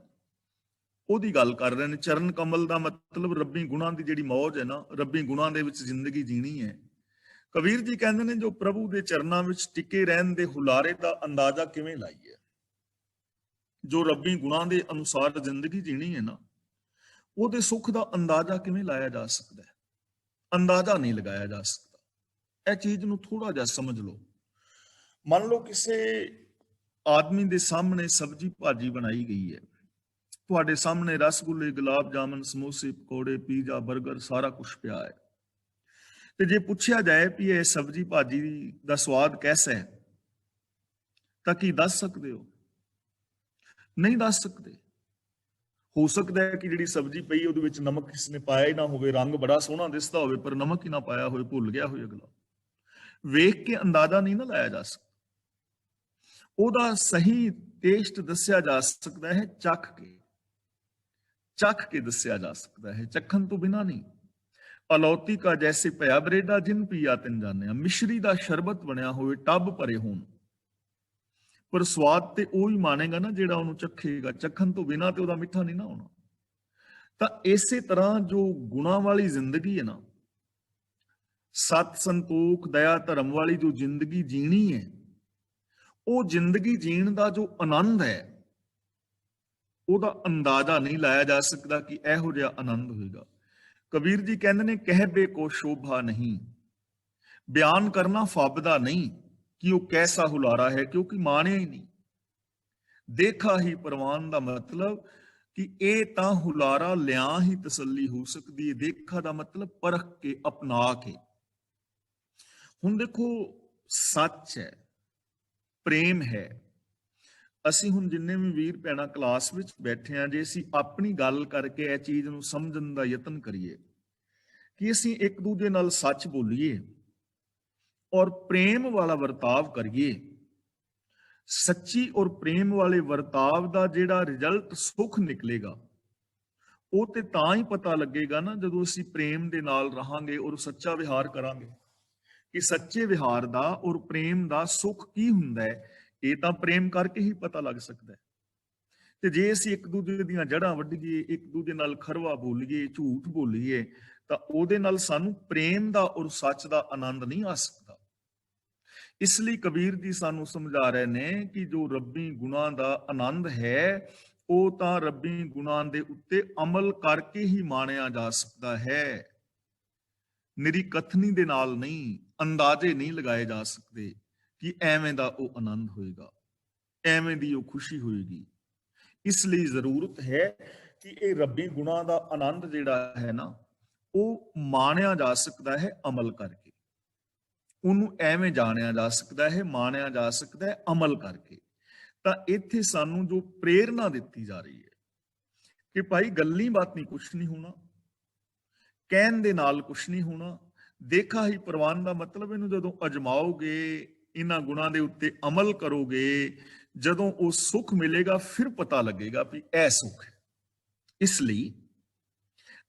ਉਹਦੀ ਗੱਲ ਕਰ ਰਹੇ ਨੇ। ਚਰਨ ਕਮਲ ਦਾ ਮਤਲਬ ਰੱਬੀ ਗੁਣਾਂ ਦੀ ਜਿਹੜੀ ਮੌਜ ਹੈ ਨਾ, ਰੱਬੀ ਗੁਣਾਂ ਦੇ ਵਿੱਚ ਜ਼ਿੰਦਗੀ ਜੀਣੀ ਹੈ। ਕਬੀਰ ਜੀ ਕਹਿੰਦੇ ਨੇ, ਜੋ ਪ੍ਰਭੂ ਦੇ ਚਰਨਾਂ ਵਿੱਚ ਟਿਕੇ ਰਹਿਣ ਦੇ ਹੁਲਾਰੇ ਦਾ ਅੰਦਾਜ਼ਾ ਕਿਵੇਂ ਲਾਈਏ। ਜੋ ਰੱਬੀ ਗੁਣਾਂ ਦੇ ਅਨੁਸਾਰ ਜ਼ਿੰਦਗੀ ਜੀਣੀ ਹੈ ਨਾ, ਉਹਦੇ ਸੁੱਖ ਦਾ ਅੰਦਾਜ਼ਾ ਕਿਵੇਂ ਲਾਇਆ ਜਾ ਸਕਦਾ ਹੈ? ਅੰਦਾਜ਼ਾ ਨਹੀਂ ਲਗਾਇਆ ਜਾ ਸਕਦਾ। ਇਹ ਚੀਜ਼ ਨੂੰ ਥੋੜਾ ਜਿਹਾ ਸਮਝ ਲਓ। ਮੰਨ ਲਓ ਕਿਸੇ ਆਦਮੀ ਦੇ ਸਾਹਮਣੇ ਸਬਜ਼ੀ ਭਾਜੀ ਬਣਾਈ ਗਈ ਹੈ, ਤੁਹਾਡੇ ਸਾਹਮਣੇ ਰਸਗੁੱਲੇ, ਗੁਲਾਬ ਜਾਮਨ, ਸਮੋਸੇ, ਪਕੌੜੇ, ਪੀਜ਼ਾ, 버ਗਰ ਸਾਰਾ ਕੁਝ ਪਿਆ ਹੈ, ਤੇ ਜੇ ਪੁੱਛਿਆ ਜਾਏ ਵੀ ਇਹ ਸਬਜ਼ੀ ਭਾਜੀ ਦਾ ਸਵਾਦ ਕੈਸਾ ਹੈ, ਤਾਂ ਕੀ ਦੱਸ ਸਕਦੇ ਹੋ? ਨਹੀਂ ਦੱਸ ਸਕਦੇ। ਹੋ ਸਕਦਾ ਹੈ ਕਿ ਜਿਹੜੀ ਸਬਜ਼ੀ ਪਈ ਉਹਦੇ ਵਿੱਚ ਨਮਕ ਕਿਸ ਨੇ ਪਾਇਆ ਹੀ ਨਾ ਹੋਵੇ, ਰੰਗ ਬੜਾ ਸੋਹਣਾ ਦਿਸਦਾ ਹੋਵੇ ਪਰ ਨਮਕ ਹੀ ਨਾ ਪਾਇਆ ਹੋਵੇ, ਭੁੱਲ ਗਿਆ ਹੋਵੇ ਅਗਲਾ। ਵੇਖ ਕੇ ਅੰਦਾਜ਼ਾ ਨਹੀਂ ਨਾ ਲਾਇਆ ਜਾ ਸਕਦਾ। ਉਹਦਾ ਸਹੀ ਟੇਸਟ ਦੱਸਿਆ ਜਾ ਸਕਦਾ ਹੈ ਚੱਖ ਕੇ ਦੱਸਿਆ ਜਾ ਸਕਦਾ ਹੈ, ਚੱਖਣ ਤੋਂ ਬਿਨਾਂ ਨਹੀਂ। ਅਲੌਤੀ ਕਾ ਜੈਸੇ ਭਇਆ ਬਰੇਡਾ ਜਿਨ ਪੀਆ ਤਿਨ ਜਾਣਿਆ। ਮਿਸ਼ਰੀ ਦਾ ਸ਼ਰਬਤ ਬਣਿਆ ਹੋਵੇ, ਟੱਬ ਭਰੇ ਹੋਣ, ਪਰ ਸਵਾਦ ਤੇ ਉਹ ਹੀ ਮਾਣੇਗਾ ਨਾ ਜਿਹੜਾ ਉਹਨੂੰ ਚੱਖੇਗਾ। ਚੱਖਣ ਤੋਂ ਬਿਨਾਂ ਤੇ ਉਹਦਾ ਮਿੱਠਾ ਨਹੀਂ ਨਾ ਹੋਣਾ। ਤਾਂ ਇਸੇ ਤਰ੍ਹਾਂ ਜੋ ਗੁਣਾਂ ਵਾਲੀ ਜ਼ਿੰਦਗੀ ਹੈ ਨਾ, ਸਤ, ਸੰਤੋਖ, ਦਇਆ, ਧਰਮ ਵਾਲੀ ਜੋ ਜ਼ਿੰਦਗੀ ਜੀਣੀ ਹੈ, ਉਹ ਜ਼ਿੰਦਗੀ ਜੀਣ ਦਾ ਜੋ ਆਨੰਦ ਹੈ, ਉਹਦਾ ਅੰਦਾਜ਼ਾ ਨਹੀਂ ਲਾਇਆ ਜਾ ਸਕਦਾ ਕਿ ਇਹੋ ਜਿਹਾ ਆਨੰਦ ਹੋਏਗਾ। ਕਬੀਰ ਜੀ ਕਹਿੰਦੇ ਨੇ, ਕਹਿਬੇ ਕੋ ਸ਼ੋਭਾ ਨਹੀਂ, ਬਿਆਨ ਕਰਨਾ ਫੱਬਦਾ ਨਹੀਂ ਕਿ ਉਹ ਕੈਸਾ ਹੁਲਾਰਾ ਹੈ, ਕਿਉਂਕਿ ਮਾਣਿਆ ਹੀ ਨਹੀਂ। ਦੇਖਾ ਹੀ ਪ੍ਰਵਾਨ ਦਾ ਮਤਲਬ ਕਿ ਇਹ ਤਾਂ ਹੁਲਾਰਾ ਲਿਆ ਹੀ ਤਸੱਲੀ ਹੋ ਸਕਦੀ ਹੈ। ਦੇਖਾ ਦਾ ਮਤਲਬ ਪਰਖ ਕੇ, ਅਪਣਾ ਕੇ। ਹੁਣ ਦੇਖੋ, ਸੱਚ ਹੈ, ਪ੍ਰੇਮ ਹੈ। ਅਸੀਂ ਹੁਣ ਜਿੰਨੇ ਵੀ ਵੀਰ ਭੈਣਾਂ ਕਲਾਸ ਵਿੱਚ ਬੈਠੇ ਹਾਂ, ਜੇ ਅਸੀਂ ਆਪਣੀ ਗੱਲ ਕਰਕੇ ਇਹ ਚੀਜ਼ ਨੂੰ ਸਮਝਣ ਦਾ ਯਤਨ ਕਰੀਏ ਕਿ ਅਸੀਂ ਇੱਕ ਦੂਜੇ ਨਾਲ ਸੱਚ ਬੋਲੀਏ ਔਰ ਪ੍ਰੇਮ ਵਾਲਾ ਵਰਤਾਵ ਕਰੀਏ, ਸੱਚੀ ਔਰ ਪ੍ਰੇਮ ਵਾਲੇ ਵਰਤਾਵ ਦਾ ਜਿਹੜਾ ਰਿਜ਼ਲਟ ਸੁੱਖ ਨਿਕਲੇਗਾ, ਉਹ ਤੇ ਤਾਂ ਹੀ ਪਤਾ ਲੱਗੇਗਾ ਨਾ ਜਦੋਂ ਅਸੀਂ ਪ੍ਰੇਮ ਦੇ ਨਾਲ ਰਹਾਂਗੇ ਔਰ ਸੱਚਾ ਵਿਹਾਰ ਕਰਾਂਗੇ। ਕਿ ਸੱਚੇ ਵਿਹਾਰ ਦਾ ਔਰ ਪ੍ਰੇਮ ਦਾ ਸੁੱਖ ਕੀ ਹੁੰਦਾ ਹੈ, ਇਹ ਤਾਂ ਪ੍ਰੇਮ ਕਰਕੇ ਹੀ ਪਤਾ ਲੱਗ ਸਕਦਾ ਹੈ। ਤੇ ਜੇ ਅਸੀਂ ਇੱਕ ਦੂਜੇ ਦੀਆਂ ਜੜ੍ਹਾਂ ਵੱਢੀਏ, ਇੱਕ ਦੂਜੇ ਨਾਲ ਖਰਵਾ ਬੋਲੀਏ, ਝੂਠ ਬੋਲੀਏ, ਤਾਂ ਉਹਦੇ ਨਾਲ ਸਾਨੂੰ ਪ੍ਰੇਮ ਦਾ ਔਰ ਸੱਚ ਦਾ ਆਨੰਦ ਨਹੀਂ ਆ ਸਕਦਾ। ਇਸ ਲਈ ਕਬੀਰ ਜੀ ਸਾਨੂੰ ਸਮਝਾ ਰਹੇ ਨੇ ਕਿ ਜੋ ਰੱਬੀ ਗੁਣਾਂ ਦਾ ਆਨੰਦ ਹੈ, ਉਹ ਤਾਂ ਰੱਬੀ ਗੁਣਾਂ ਦੇ ਉੱਤੇ ਅਮਲ ਕਰਕੇ ਹੀ ਮਾਣਿਆ ਜਾ ਸਕਦਾ ਹੈ। ਨਿਰੀ ਕਥਨੀ ਦੇ ਨਾਲ ਨਹੀਂ, ਅੰਦਾਜ਼ੇ ਨਹੀਂ ਲਗਾਏ ਜਾ ਸਕਦੇ ਕਿ ਐਵੇਂ ਦਾ ਉਹ ਆਨੰਦ ਹੋਏਗਾ, ਐਵੇਂ ਦੀ ਉਹ ਖੁਸ਼ੀ ਹੋਏਗੀ। ਇਸ ਲਈ ਜ਼ਰੂਰਤ ਹੈ ਕਿ ਇਹ ਰੱਬੀ ਗੁਣਾਂ ਦਾ ਆਨੰਦ ਜਿਹੜਾ ਹੈ ਨਾ, ਉਹ ਮਾਣਿਆ ਜਾ ਸਕਦਾ ਹੈ ਅਮਲ ਕਰਕੇ। ਉਹਨੂੰ ਐਵੇਂ ਜਾਣਿਆ ਜਾ ਸਕਦਾ ਹੈ, ਮਾਣਿਆ ਜਾ ਸਕਦਾ ਹੈ ਅਮਲ ਕਰਕੇ। ਤਾਂ ਇੱਥੇ ਸਾਨੂੰ ਜੋ ਪ੍ਰੇਰਨਾ ਦਿੱਤੀ ਜਾ ਰਹੀ ਹੈ ਕਿ ਭਾਈ ਗੱਲੀ ਬਾਤ ਨਹੀਂ, ਕੁਛ ਨਹੀਂ ਹੋਣਾ, ਕਹਿਣ ਦੇ ਨਾਲ ਕੁਛ ਨਹੀਂ ਹੋਣਾ। ਦੇਖਾ ਹੀ ਪ੍ਰਵਾਨ ਦਾ ਮਤਲਬ ਇਹਨੂੰ ਜਦੋਂ ਅਜਮਾਓਗੇ, ਇਹਨਾਂ ਗੁਣਾਂ ਦੇ ਉੱਤੇ ਅਮਲ ਕਰੋਗੇ, ਜਦੋਂ ਉਹ ਸੁੱਖ ਮਿਲੇਗਾ ਫਿਰ ਪਤਾ ਲੱਗੇਗਾ ਵੀ ਇਹ ਸੁੱਖ ਹੈ। ਇਸ ਲਈ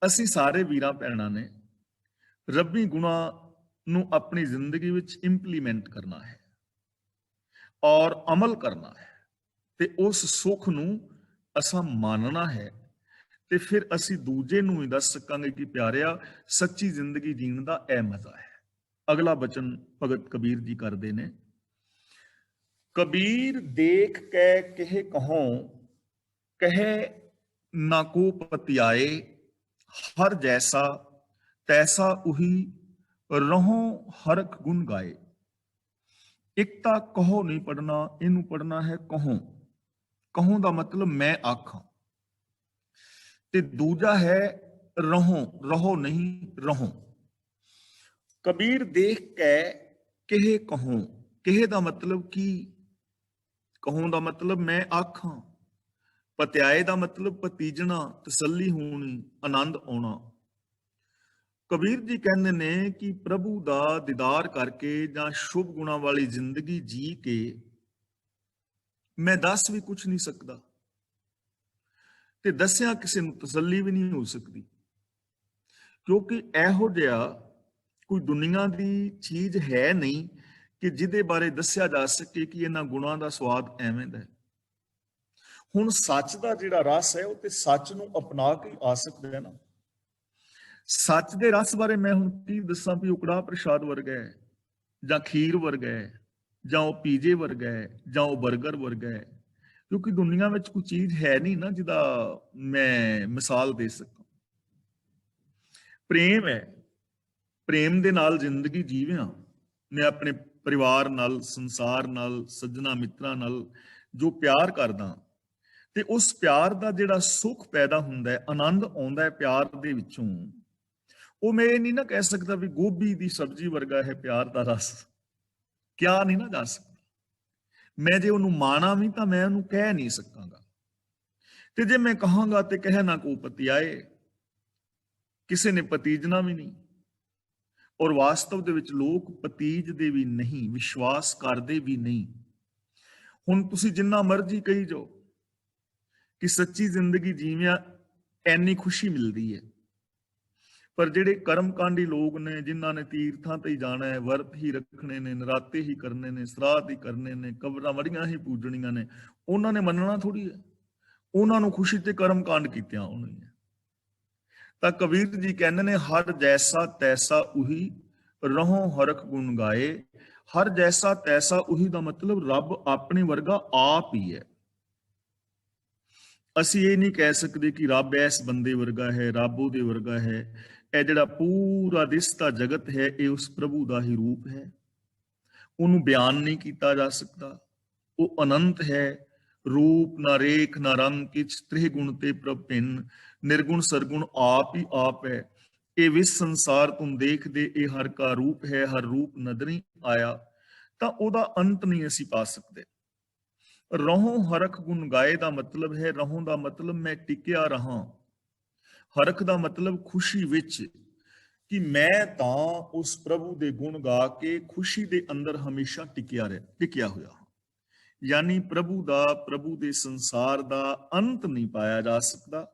ਅਸੀਂ ਸਾਰੇ ਵੀਰਾਂ ਭੈਣਾਂ ਨੇ ਰੱਬੀ ਗੁਣਾਂ ਨੂੰ ਆਪਣੀ ਜ਼ਿੰਦਗੀ ਵਿੱਚ ਇੰਪਲੀਮੈਂਟ ਕਰਨਾ ਹੈ ਔਰ ਅਮਲ ਕਰਨਾ ਹੈ, ਤੇ ਉਸ ਸੁੱਖ ਨੂੰ ਅਸਾਂ ਮੰਨਣਾ ਹੈ। ਤੇ ਫਿਰ ਅਸੀਂ ਦੂਜੇ ਨੂੰ ਵੀ ਦੱਸ ਸਕਾਂਗੇ ਕਿ ਪਿਆਰਿਆ, ਸੱਚੀ ਜ਼ਿੰਦਗੀ ਜੀਣ ਦਾ ਇਹ ਮਜ਼ਾ ਹੈ। ਅਗਲਾ ਬਚਨ ਭਗਤ ਕਬੀਰ ਜੀ ਕਰਦੇ ਨੇ, ਕਬੀਰ ਦੇਖ ਕੇ ਕਹੇ ਕਹੋਂ, ਕਹੇ ਨਾ ਕੋ ਪਤਿਆਏ, ਹਰ ਜੈਸਾ ਤੈਸਾ ਉਹੀ, ਰਹੋ ਹਰਖ ਗੁਣ ਗਾਏ। ਇੱਕ ਤਾਂ ਕਹੋ ਨਹੀਂ ਪੜਨਾ, ਇਹਨੂੰ ਪੜਨਾ ਹੈ ਕਹੋਂ। ਕਹੋਂ ਦਾ ਮਤਲਬ ਮੈਂ ਆਖਾਂ, ਤੇ ਦੂਜਾ ਹੈ ਰਹੋ, ਰਹੋ ਨਹੀਂ ਰਹੋ। ਕਬੀਰ ਦੇਖ ਕੇ ਕਹੇ ਕਹੋਂ, ਕਹੇ ਦਾ ਮਤਲਬ ਕੀ? ਕਹੋਂ ਦਾ ਮਤਲਬ ਮੈਂ ਆਖਾਂ। ਪਤਿਆਏ ਦਾ ਮਤਲਬ ਪਤੀਜਣਾ, ਤਸੱਲੀ ਹੋਣੀ, ਆਨੰਦ ਆਉਣਾ। ਕਬੀਰ ਜੀ ਕਹਿੰਦੇ ਨੇ ਕਿ ਪ੍ਰਭੂ ਦਾ ਦੀਦਾਰ ਕਰਕੇ ਜਾਂ ਸ਼ੁਭ ਗੁਣਾਂ ਵਾਲੀ ਜ਼ਿੰਦਗੀ ਜੀ ਕੇ ਮੈਂ ਦੱਸ ਵੀ ਕੁਛ ਨਹੀਂ ਸਕਦਾ। ਤੇ ਦੱਸਿਆ ਕਿਸੇ ਨੂੰ ਤਸੱਲੀ ਵੀ ਨਹੀਂ ਹੋ ਸਕਦੀ, ਕਿਉਂਕਿ ਇਹੋ ਜਿਹਾ ਕੋਈ ਦੁਨੀਆ ਦੀ ਚੀਜ਼ ਹੈ ਨਹੀਂ ਕਿ ਜਿਹਦੇ ਬਾਰੇ ਦੱਸਿਆ ਜਾ ਸਕੇ ਕਿ ਇਹਨਾਂ ਗੁਣਾਂ ਦਾ ਸਵਾਦ ਐਵੇਂ ਦਾ ਹੈ। ਹੁਣ ਸੱਚ ਦਾ ਜਿਹੜਾ ਰਸ ਹੈ ਉਹ ਤੇ ਸੱਚ ਨੂੰ ਅਪਣਾ ਕੇ ਆ ਸਕਦਾ ਹੈ ਨਾ। ਸੱਚ ਦੇ ਰਸ ਬਾਰੇ ਮੈਂ ਹੁਣ ਕੀ ਦੱਸਾਂ ਵੀ ਉਹ ਕੜਾਹ ਪ੍ਰਸ਼ਾਦ ਵਰਗਾ ਹੈ, ਜਾਂ ਖੀਰ ਵਰਗਾ ਹੈ, ਜਾਂ ਉਹ ਪੀਜੇ ਵਰਗਾ ਹੈ, ਜਾਂ ਉਹ 버ਗਰ ਵਰਗਾ ਹੈ, ਕਿਉਂਕਿ ਦੁਨੀਆ ਵਿੱਚ ਕੋਈ ਚੀਜ਼ ਹੈ ਨਹੀਂ ਨਾ ਜਿਹਦਾ ਮੈਂ ਮਿਸਾਲ ਦੇ ਸਕਾਂ। ਪ੍ਰੇਮ ਹੈ, ਪ੍ਰੇਮ ਦੇ ਨਾਲ ਜ਼ਿੰਦਗੀ ਜੀਵਿਆ ਮੈਂ ਆਪਣੇ ਪਰਿਵਾਰ ਨਾਲ, ਸੰਸਾਰ ਨਾਲ, ਸੱਜਣਾ ਮਿੱਤਰਾਂ ਨਾਲ ਜੋ ਪਿਆਰ ਕਰਦਾ, ਤੇ ਉਸ ਪਿਆਰ ਦਾ ਜਿਹੜਾ ਸੁੱਖ ਪੈਦਾ ਹੁੰਦਾ ਹੈ, ਆਨੰਦ ਆਉਂਦਾ ਹੈ ਪਿਆਰ ਦੇ ਵਿੱਚੋਂ, ਉਹ ਮੈਂ ਇਹ ਨਹੀਂ ਨਾ ਕਹਿ ਸਕਦਾ ਵੀ ਗੋਭੀ ਦੀ ਸਬਜ਼ੀ ਵਰਗਾ ਹੈ ਪਿਆਰ ਦਾ ਰਸ, ਕਿਆ ਨਹੀਂ ਨਾ ਜਾ ਸਕਦਾ। ਮੈਂ ਜੇ ਉਹਨੂੰ ਮਾਣਾ ਵੀ ਤਾਂ ਮੈਂ ਉਹਨੂੰ ਕਹਿ ਨਹੀਂ ਸਕਾਂਗਾ, ਤੇ ਜੇ ਮੈਂ ਕਹਾਂਗਾ ਤੇ ਕਹਿ ਨਾ ਕੋ ਪਤਿਆਏ, ਕਿਸੇ ਨੇ ਪਤੀਜਣਾ ਵੀ ਨਹੀਂ। ਔਰ ਵਾਸਤਵ ਦੇ ਵਿੱਚ ਲੋਕ ਪਤੀਜਦੇ ਵੀ ਨਹੀਂ, ਵਿਸ਼ਵਾਸ ਕਰਦੇ ਵੀ ਨਹੀਂ। ਹੁਣ ਤੁਸੀਂ ਜਿੰਨਾ ਮਰਜ਼ੀ ਕਹੀ ਜਾਓ ਕਿ ਸੱਚੀ ਜ਼ਿੰਦਗੀ ਜੀਵਿਆਂ ਐਨੀ ਖੁਸ਼ੀ ਮਿਲਦੀ ਹੈ, ਪਰ ਜਿਹੜੇ ਕਰਮਕਾਂਡੀ ਲੋਕ ਨੇ, ਜਿਨ੍ਹਾਂ ਨੇ ਤੀਰਥਾਂ ਤੇ ਹੀ ਜਾਣਾ ਹੈ, ਵਰਤ ਹੀ ਰੱਖਣੇ ਨੇ, ਨਰਾਤੇ ਹੀ ਕਰਨੇ ਨੇ, ਸਰਾਧ ਹੀ ਕਰਨੇ ਨੇ, ਕਬਰਾਂ ਮੜੀਆਂ ਹੀ ਪੂਜਣੀਆਂ ਨੇ, ਉਹਨਾਂ ਨੇ ਮੰਨਣਾ ਥੋੜੀ ਹੈ। ਉਹਨਾਂ ਨੂੰ ਖੁਸ਼ੀ ਤੇ ਕਰਮਕਾਂਡ ਕੀਤਿਆਂ ਹੋਣੀ ਹੈ। ਤਾਂ ਕਬੀਰ ਜੀ ਕਹਿੰਦੇ ਨੇ, ਹਰ ਜੈਸਾ ਤੈਸਾ ਉਹੀ ਰਹੋ ਹਰਖ ਗੁਣ ਗਾਏ। ਹਰ ਜੈਸਾ ਤੈਸਾ ਉਹੀ ਦਾ ਮਤਲਬ ਰੱਬ ਆਪਣੇ ਵਰਗਾ ਆਪ ਹੀ ਹੈ। ਅਸੀਂ ਇਹ ਨਹੀਂ ਕਹਿ ਸਕਦੇ ਕਿ ਰੱਬ ਇਸ ਬੰਦੇ ਵਰਗਾ ਹੈ, ਰੱਬ ਉਹਦੇ ਵਰਗਾ ਹੈ। ਇਹ ਜਿਹੜਾ ਪੂਰਾ ਦਿਸਦਾ ਜਗਤ ਹੈ, ਇਹ ਉਸ ਪ੍ਰਭੂ ਦਾ ਹੀ ਰੂਪ ਹੈ। ਉਹਨੂੰ ਬਿਆਨ ਨਹੀਂ ਕੀਤਾ ਜਾ ਸਕਦਾ। ਉਹ ਅਨੰਤ ਹੈ, ਰੂਪ ਨਾ ਰੇਖ ਨਾ ਰੰਗ ਕਿਛ, ਤ੍ਰਿਹ ਗੁਣ ਤੇ ਪ੍ਰਭ ਭਿੰਨ, ਨਿਰਗੁਣ ਸਰਗੁਣ ਆਪ ਹੀ ਆਪ ਹੈ। ਇਹ ਵਿਸ ਸੰਸਾਰ ਤੁਮ ਦੇਖਦੇ, ਇਹ ਹਰ ਕਾ ਰੂਪ ਹੈ, ਹਰ ਰੂਪ ਨਦਰੀ ਆਇਆ। ਤਾਂ ਉਹਦਾ ਅੰਤ ਨਹੀਂ ਅਸੀਂ ਪਾ ਸਕਦੇ। ਰਹੋ ਹਰਖ ਗੁਣ ਗਾਏ ਦਾ ਮਤਲਬ ਹੈ, ਰਹੋ ਦਾ ਮਤਲਬ ਮੈਂ ਟਿਕਿਆ ਰਹਾ, ਹਰਖ ਦਾ ਮਤਲਬ ਖੁਸ਼ੀ ਵਿੱਚ, ਕਿ ਮੈਂ ਤਾਂ ਉਸ ਪ੍ਰਭੂ ਦੇ ਗੁਣ ਗਾ ਕੇ ਖੁਸ਼ੀ ਦੇ ਅੰਦਰ ਹਮੇਸ਼ਾ ਟਿਕਿਆ ਹੋਇਆ। ਯਾਨੀ ਪ੍ਰਭੂ ਦਾ, ਪ੍ਰਭੂ ਦੇ ਸੰਸਾਰ ਦਾ ਅੰਤ ਨਹੀਂ ਪਾਇਆ ਜਾ ਸਕਦਾ।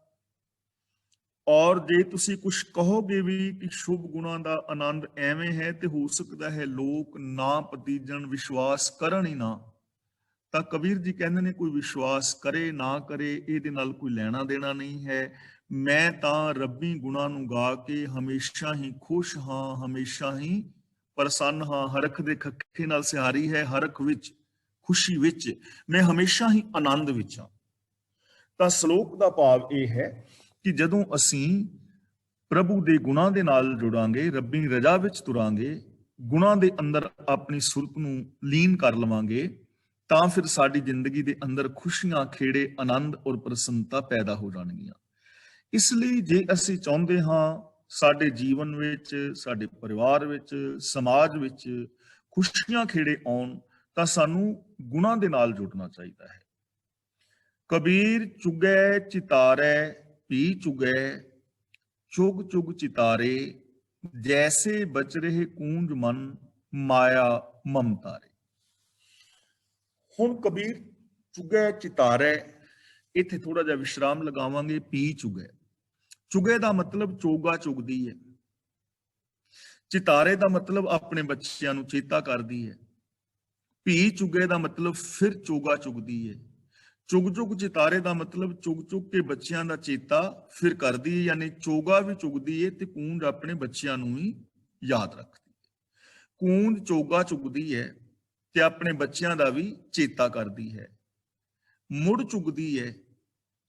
ਔਰ ਜੇ ਤੁਸੀਂ ਕੁਝ ਕਹੋਗੇ ਵੀ ਕਿ ਸ਼ੁਭ ਗੁਣਾਂ ਦਾ ਆਨੰਦ ਐਵੇਂ ਹੈ, ਤੇ ਹੋ ਸਕਦਾ ਹੈ ਲੋਕ ਨਾ ਪਤੀਜਣ, ਵਿਸ਼ਵਾਸ ਕਰਨ ਹੀ ਨਾ। ਤਾਂ ਕਬੀਰ ਜੀ ਕਹਿੰਦੇ ਨੇ, ਕੋਈ ਵਿਸ਼ਵਾਸ ਕਰੇ ਨਾ ਕਰੇ ਇਹਦੇ ਨਾਲ ਕੋਈ ਲੈਣਾ ਦੇਣਾ ਨਹੀਂ ਹੈ। ਮੈਂ ਤਾਂ ਰੱਬੀ ਗੁਣਾਂ ਨੂੰ ਗਾ ਕੇ ਹਮੇਸ਼ਾ ਹੀ ਖੁਸ਼ ਹਾਂ, ਹਮੇਸ਼ਾ ਹੀ ਪ੍ਰਸੰਨ ਹਾਂ। ਹਰਖ ਦੇ ਖੱਖੇ ਨਾਲ ਸਿਹਾਰੀ ਹੈ, ਹਰਖ ਵਿੱਚ, ਖੁਸ਼ੀ ਵਿੱਚ, ਮੈਂ ਹਮੇਸ਼ਾ ਹੀ ਆਨੰਦ ਵਿੱਚ ਹਾਂ। ਤਾਂ ਸ਼ਲੋਕ ਦਾ ਭਾਵ ਇਹ ਹੈ ਕਿ ਜਦੋਂ ਅਸੀਂ ਪ੍ਰਭੂ ਦੇ ਗੁਣਾਂ ਦੇ ਨਾਲ ਜੁੜਾਂਗੇ, ਰੱਬੀ ਰਜ਼ਾ ਵਿੱਚ ਤੁਰਾਂਗੇ, ਗੁਣਾਂ ਦੇ ਅੰਦਰ ਆਪਣੀ ਸੁਰਤ ਨੂੰ ਲੀਨ ਕਰ ਲਵਾਂਗੇ, ਤਾਂ ਫਿਰ ਸਾਡੀ ਜ਼ਿੰਦਗੀ ਦੇ ਅੰਦਰ ਖੁਸ਼ੀਆਂ, ਖੇੜੇ, ਆਨੰਦ ਔਰ ਪ੍ਰਸੰਨਤਾ ਪੈਦਾ ਹੋ ਜਾਣਗੀਆਂ। ਇਸ ਲਈ ਜੇ ਅਸੀਂ ਚਾਹੁੰਦੇ ਹਾਂ ਸਾਡੇ ਜੀਵਨ ਵਿੱਚ, ਸਾਡੇ ਪਰਿਵਾਰ ਵਿੱਚ, ਸਮਾਜ ਵਿੱਚ ਖੁਸ਼ੀਆਂ, ਖੇੜੇ ਆਉਣ, ਤਾਂ ਸਾਨੂੰ ਗੁਣਾਂ ਦੇ ਨਾਲ ਜੁੜਨਾ ਚਾਹੀਦਾ ਹੈ। ਕਬੀਰ ਚੁਗੈ ਚਿਤਾਰੈ ਪੀ ਚੁਗੈ, ਚੁਗ ਚੁਗ ਚਿਤਾਰੇ, ਜੈਸੇ ਬਚ ਰਹੇ ਕੂੰਜ ਮਨ, ਮਾਇਆ ਮਮਤਾਰੇ। ਹੁਣ ਕਬੀਰ ਚੁਗੈ ਚਿਤਾਰੈ, ਇੱਥੇ ਥੋੜਾ ਜਿਹਾ ਵਿਸ਼ਰਾਮ ਲਗਾਵਾਂਗੇ। ਪੀ ਚੁਗੈ, ਚੁਗੇ ਦਾ ਮਤਲਬ ਚੋਗਾ ਚੁਗਦੀ ਹੈ। ਚਿਤਾਰੇ ਦਾ ਮਤਲਬ ਆਪਣੇ ਬੱਚਿਆਂ ਨੂੰ ਚੇਤਾ ਕਰਦੀ ਹੈ। ਪੀ ਚੁਗੇ ਦਾ ਮਤਲਬ ਫਿਰ ਚੋਗਾ ਚੁਗਦੀ ਹੈ। ਚੁਗ ਚੁਗ ਚਿਤਾਰੇ ਦਾ ਮਤਲਬ ਚੁਗ ਚੁਗ ਕੇ ਬੱਚਿਆਂ ਦਾ ਚੇਤਾ ਫਿਰ ਕਰਦੀ ਹੈ, ਯਾਨੀ ਚੋਗਾ ਵੀ ਚੁਗਦੀ ਹੈ ਤੇ ਕੂੰਜ ਆਪਣੇ ਬੱਚਿਆਂ ਨੂੰ ਵੀ ਯਾਦ ਰੱਖਦੀ ਹੈ। ਕੂੰਜ ਚੋਗਾ ਚੁਗਦੀ ਹੈ ਤੇ ਆਪਣੇ ਬੱਚਿਆਂ ਦਾ ਵੀ ਚੇਤਾ ਕਰਦੀ ਹੈ, ਮੁੜ ਚੁਗਦੀ ਹੈ,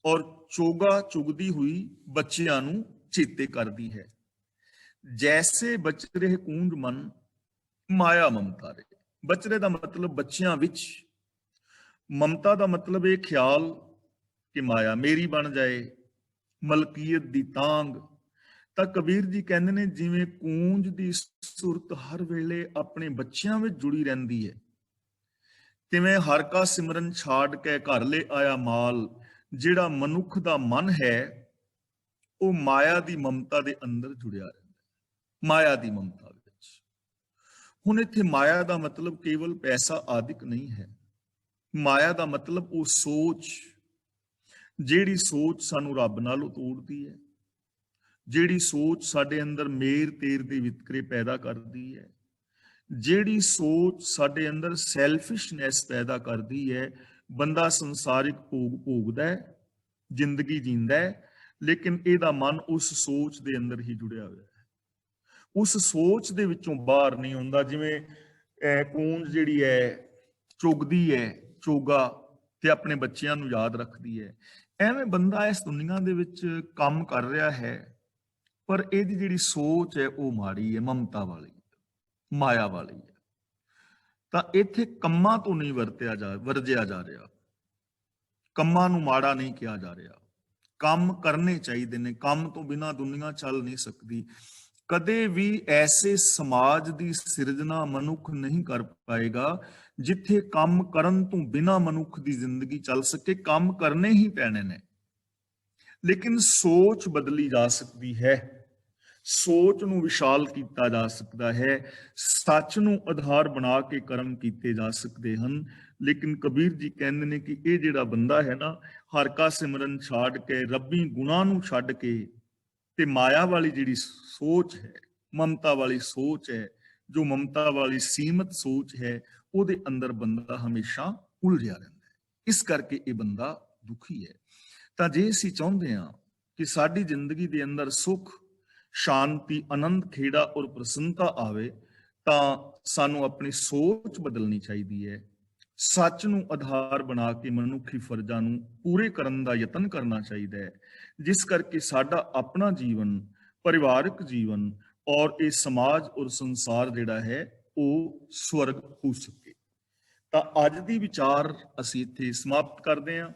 ਔਰ ਚੋਗਾ ਚੁਗਦੀ ਹੋਈ ਬੱਚਿਆਂ ਨੂੰ ਚੇਤੇ ਕਰਦੀ ਹੈ। ਜੈਸੇ ਬਚ ਰਹੇ ਕੂੰਜ ਮਨ, ਮਾਇਆ ਮਮਤਾਰੇ। ਬਚਰੇ ਦਾ ਮਤਲਬ ਬੱਚਿਆਂ ਵਿੱਚ, ਮਮਤਾ ਦਾ ਮਤਲਬ ਇਹ ਖਿਆਲ ਕਿ ਮਾਇਆ ਮੇਰੀ ਬਣ ਜਾਏ, ਮਲਕੀਅਤ ਦੀ ਤਾਂਗ। ਤਾਂ ਕਬੀਰ ਜੀ ਕਹਿੰਦੇ ਨੇ, ਜਿਵੇਂ ਕੂੰਜ ਦੀ ਸੁਰਤ ਹਰ ਵੇਲੇ ਆਪਣੇ ਬੱਚਿਆਂ ਵਿੱਚ ਜੁੜੀ ਰਹਿੰਦੀ ਹੈ, ਤਿਵੇਂ ਹਰ ਕਾ ਸਿਮਰਨ ਛਾੜ ਕੇ ਘਰ ਲੈ ਆਇਆ ਮਾਲ। ਜਿਹੜਾ ਮਨੁੱਖ ਦਾ ਮਨ ਹੈ, ਉਹ ਮਾਇਆ ਦੀ ਮਮਤਾ ਦੇ ਅੰਦਰ ਜੁੜਿਆ ਰਹਿੰਦਾ, ਮਾਇਆ ਦੀ ਮਮਤਾ ਵਿੱਚ। ਹੁਣ ਇੱਥੇ ਮਾਇਆ ਦਾ ਮਤਲਬ ਕੇਵਲ ਪੈਸਾ ਆਦਿਕ ਨਹੀਂ ਹੈ। ਮਾਇਆ ਦਾ ਮਤਲਬ ਉਹ ਸੋਚ ਜਿਹੜੀ ਸੋਚ ਸਾਨੂੰ ਰੱਬ ਨਾਲੋਂ ਤੋੜਦੀ ਹੈ, ਜਿਹੜੀ ਸੋਚ ਸਾਡੇ ਅੰਦਰ ਮੇਰ ਤੇਰ ਦੇ ਵਿਤਕਰੇ ਪੈਦਾ ਕਰਦੀ ਹੈ, ਜਿਹੜੀ ਸੋਚ ਸਾਡੇ ਅੰਦਰ ਸੈਲਫਿਸ਼ਨੈਸ ਪੈਦਾ ਕਰਦੀ ਹੈ। ਬੰਦਾ ਸੰਸਾਰਿਕ ਭੋਗ ਭੋਗਦਾ ਹੈ, ਜ਼ਿੰਦਗੀ ਜੀਂਦਾ ਹੈ, ਲੇਕਿਨ ਇਹਦਾ ਮਨ ਉਸ ਸੋਚ ਦੇ ਅੰਦਰ ਹੀ ਜੁੜਿਆ ਹੋਇਆ ਹੈ, ਉਸ ਸੋਚ ਦੇ ਵਿੱਚੋਂ ਬਾਹਰ ਨਹੀਂ ਆਉਂਦਾ। ਜਿਵੇਂ ਕੂੰਜ ਜਿਹੜੀ ਹੈ ਚੁਗਦੀ ਹੈ ਚੋਗਾ ਤੇ ਆਪਣੇ ਬੱਚਿਆਂ ਨੂੰ ਯਾਦ ਰੱਖਦੀ ਹੈ, ਐਵੇਂ ਬੰਦਾ ਇਸ ਦੁਨੀਆ ਦੇ ਵਿੱਚ ਕੰਮ ਕਰ ਰਿਹਾ ਹੈ, ਪਰ ਇਹਦੀ ਜਿਹੜੀ ਸੋਚ ਹੈ ਉਹ ਮਾੜੀ ਹੈ, ਮਮਤਾ ਵਾਲੀ, ਮਾਇਆ ਵਾਲੀ ਹੈ। ਤਾਂ ਇੱਥੇ ਕੰਮਾਂ ਤੋਂ ਨਹੀਂ ਵਰਜਿਆ ਜਾ ਰਿਹਾ, ਕੰਮਾਂ ਨੂੰ ਮਾੜਾ ਨਹੀਂ ਕਿਹਾ ਜਾ ਰਿਹਾ। ਕੰਮ ਕਰਨੇ ਚਾਹੀਦੇ ਨੇ, ਕੰਮ ਤੋਂ ਬਿਨਾਂ ਦੁਨੀਆ ਚੱਲ ਨਹੀਂ ਸਕਦੀ। ਕਦੇ ਵੀ ਐਸੇ ਸਮਾਜ ਦੀ ਸਿਰਜਣਾ ਮਨੁੱਖ ਨਹੀਂ ਕਰ ਪਾਏਗਾ ਜਿੱਥੇ ਕੰਮ ਕਰਨ ਤੋਂ ਬਿਨਾਂ ਮਨੁੱਖ ਦੀ ਜ਼ਿੰਦਗੀ ਚੱਲ ਸਕੇ। ਕੰਮ ਕਰਨੇ ਹੀ ਪੈਣੇ ਨੇ, ਲੇਕਿਨ ਸੋਚ ਬਦਲੀ ਜਾ ਸਕਦੀ ਹੈ, ਸੋਚ ਨੂੰ ਵਿਸ਼ਾਲ ਕੀਤਾ ਜਾ ਸਕਦਾ ਹੈ, ਸੱਚ ਨੂੰ ਆਧਾਰ ਬਣਾ ਕੇ ਕਰਮ ਕੀਤੇ ਜਾ ਸਕਦੇ ਹਨ। ਲੇਕਿਨ ਕਬੀਰ ਜੀ ਕਹਿੰਦੇ ਨੇ ਕਿ ਇਹ ਜਿਹੜਾ ਬੰਦਾ ਹੈ ਨਾ, ਹਰ ਕਾ ਸਿਮਰਨ ਛੱਡ ਕੇ, ਰੱਬੀ ਗੁਣਾਂ ਨੂੰ ਛੱਡ ਕੇ ਤੇ ਮਾਇਆ ਵਾਲੀ ਜਿਹੜੀ ਸੋਚ ਹੈ, ਮਮਤਾ ਵਾਲੀ ਸੋਚ ਹੈ, ਜੋ ਮਮਤਾ ਵਾਲੀ ਸੀਮਤ ਸੋਚ ਹੈ, ਉਹਦੇ ਅੰਦਰ ਬੰਦਾ ਹਮੇਸ਼ਾ ਉਲਝਿਆ ਰਹਿੰਦਾ ਹੈ। ਇਸ ਕਰਕੇ ਇਹ ਬੰਦਾ ਦੁਖੀ ਹੈ। ਤਾਂ ਜੇ ਅਸੀਂ ਚਾਹੁੰਦੇ ਹਾਂ ਕਿ ਸਾਡੀ ਜ਼ਿੰਦਗੀ ਦੇ ਅੰਦਰ ਸੁੱਖ, ਸ਼ਾਂਤੀ, ਆਨੰਦ, ਖੇੜਾ ਔਰ ਪ੍ਰਸੰਨਤਾ ਆਵੇ, ਤਾਂ ਸਾਨੂੰ ਆਪਣੀ ਸੋਚ ਬਦਲਣੀ ਚਾਹੀਦੀ ਹੈ। ਸੱਚ ਨੂੰ ਆਧਾਰ ਬਣਾ ਕੇ ਮਨੁੱਖੀ ਫਰਜ਼ਾਂ ਨੂੰ ਪੂਰੇ ਕਰਨ ਦਾ ਯਤਨ ਕਰਨਾ ਚਾਹੀਦਾ ਹੈ, ਜਿਸ ਕਰਕੇ ਸਾਡਾ ਆਪਣਾ ਜੀਵਨ, ਪਰਿਵਾਰਕ ਜੀਵਨ ਔਰ ਇਹ ਸਮਾਜ ਔਰ ਸੰਸਾਰ ਜਿਹੜਾ ਹੈ ਉਹ ਸਵਰਗ ਹੋ ਸਕੇ। ਤਾਂ ਅੱਜ ਦੀ ਵਿਚਾਰ ਅਸੀਂ ਇੱਥੇ ਸਮਾਪਤ ਕਰਦੇ ਹਾਂ।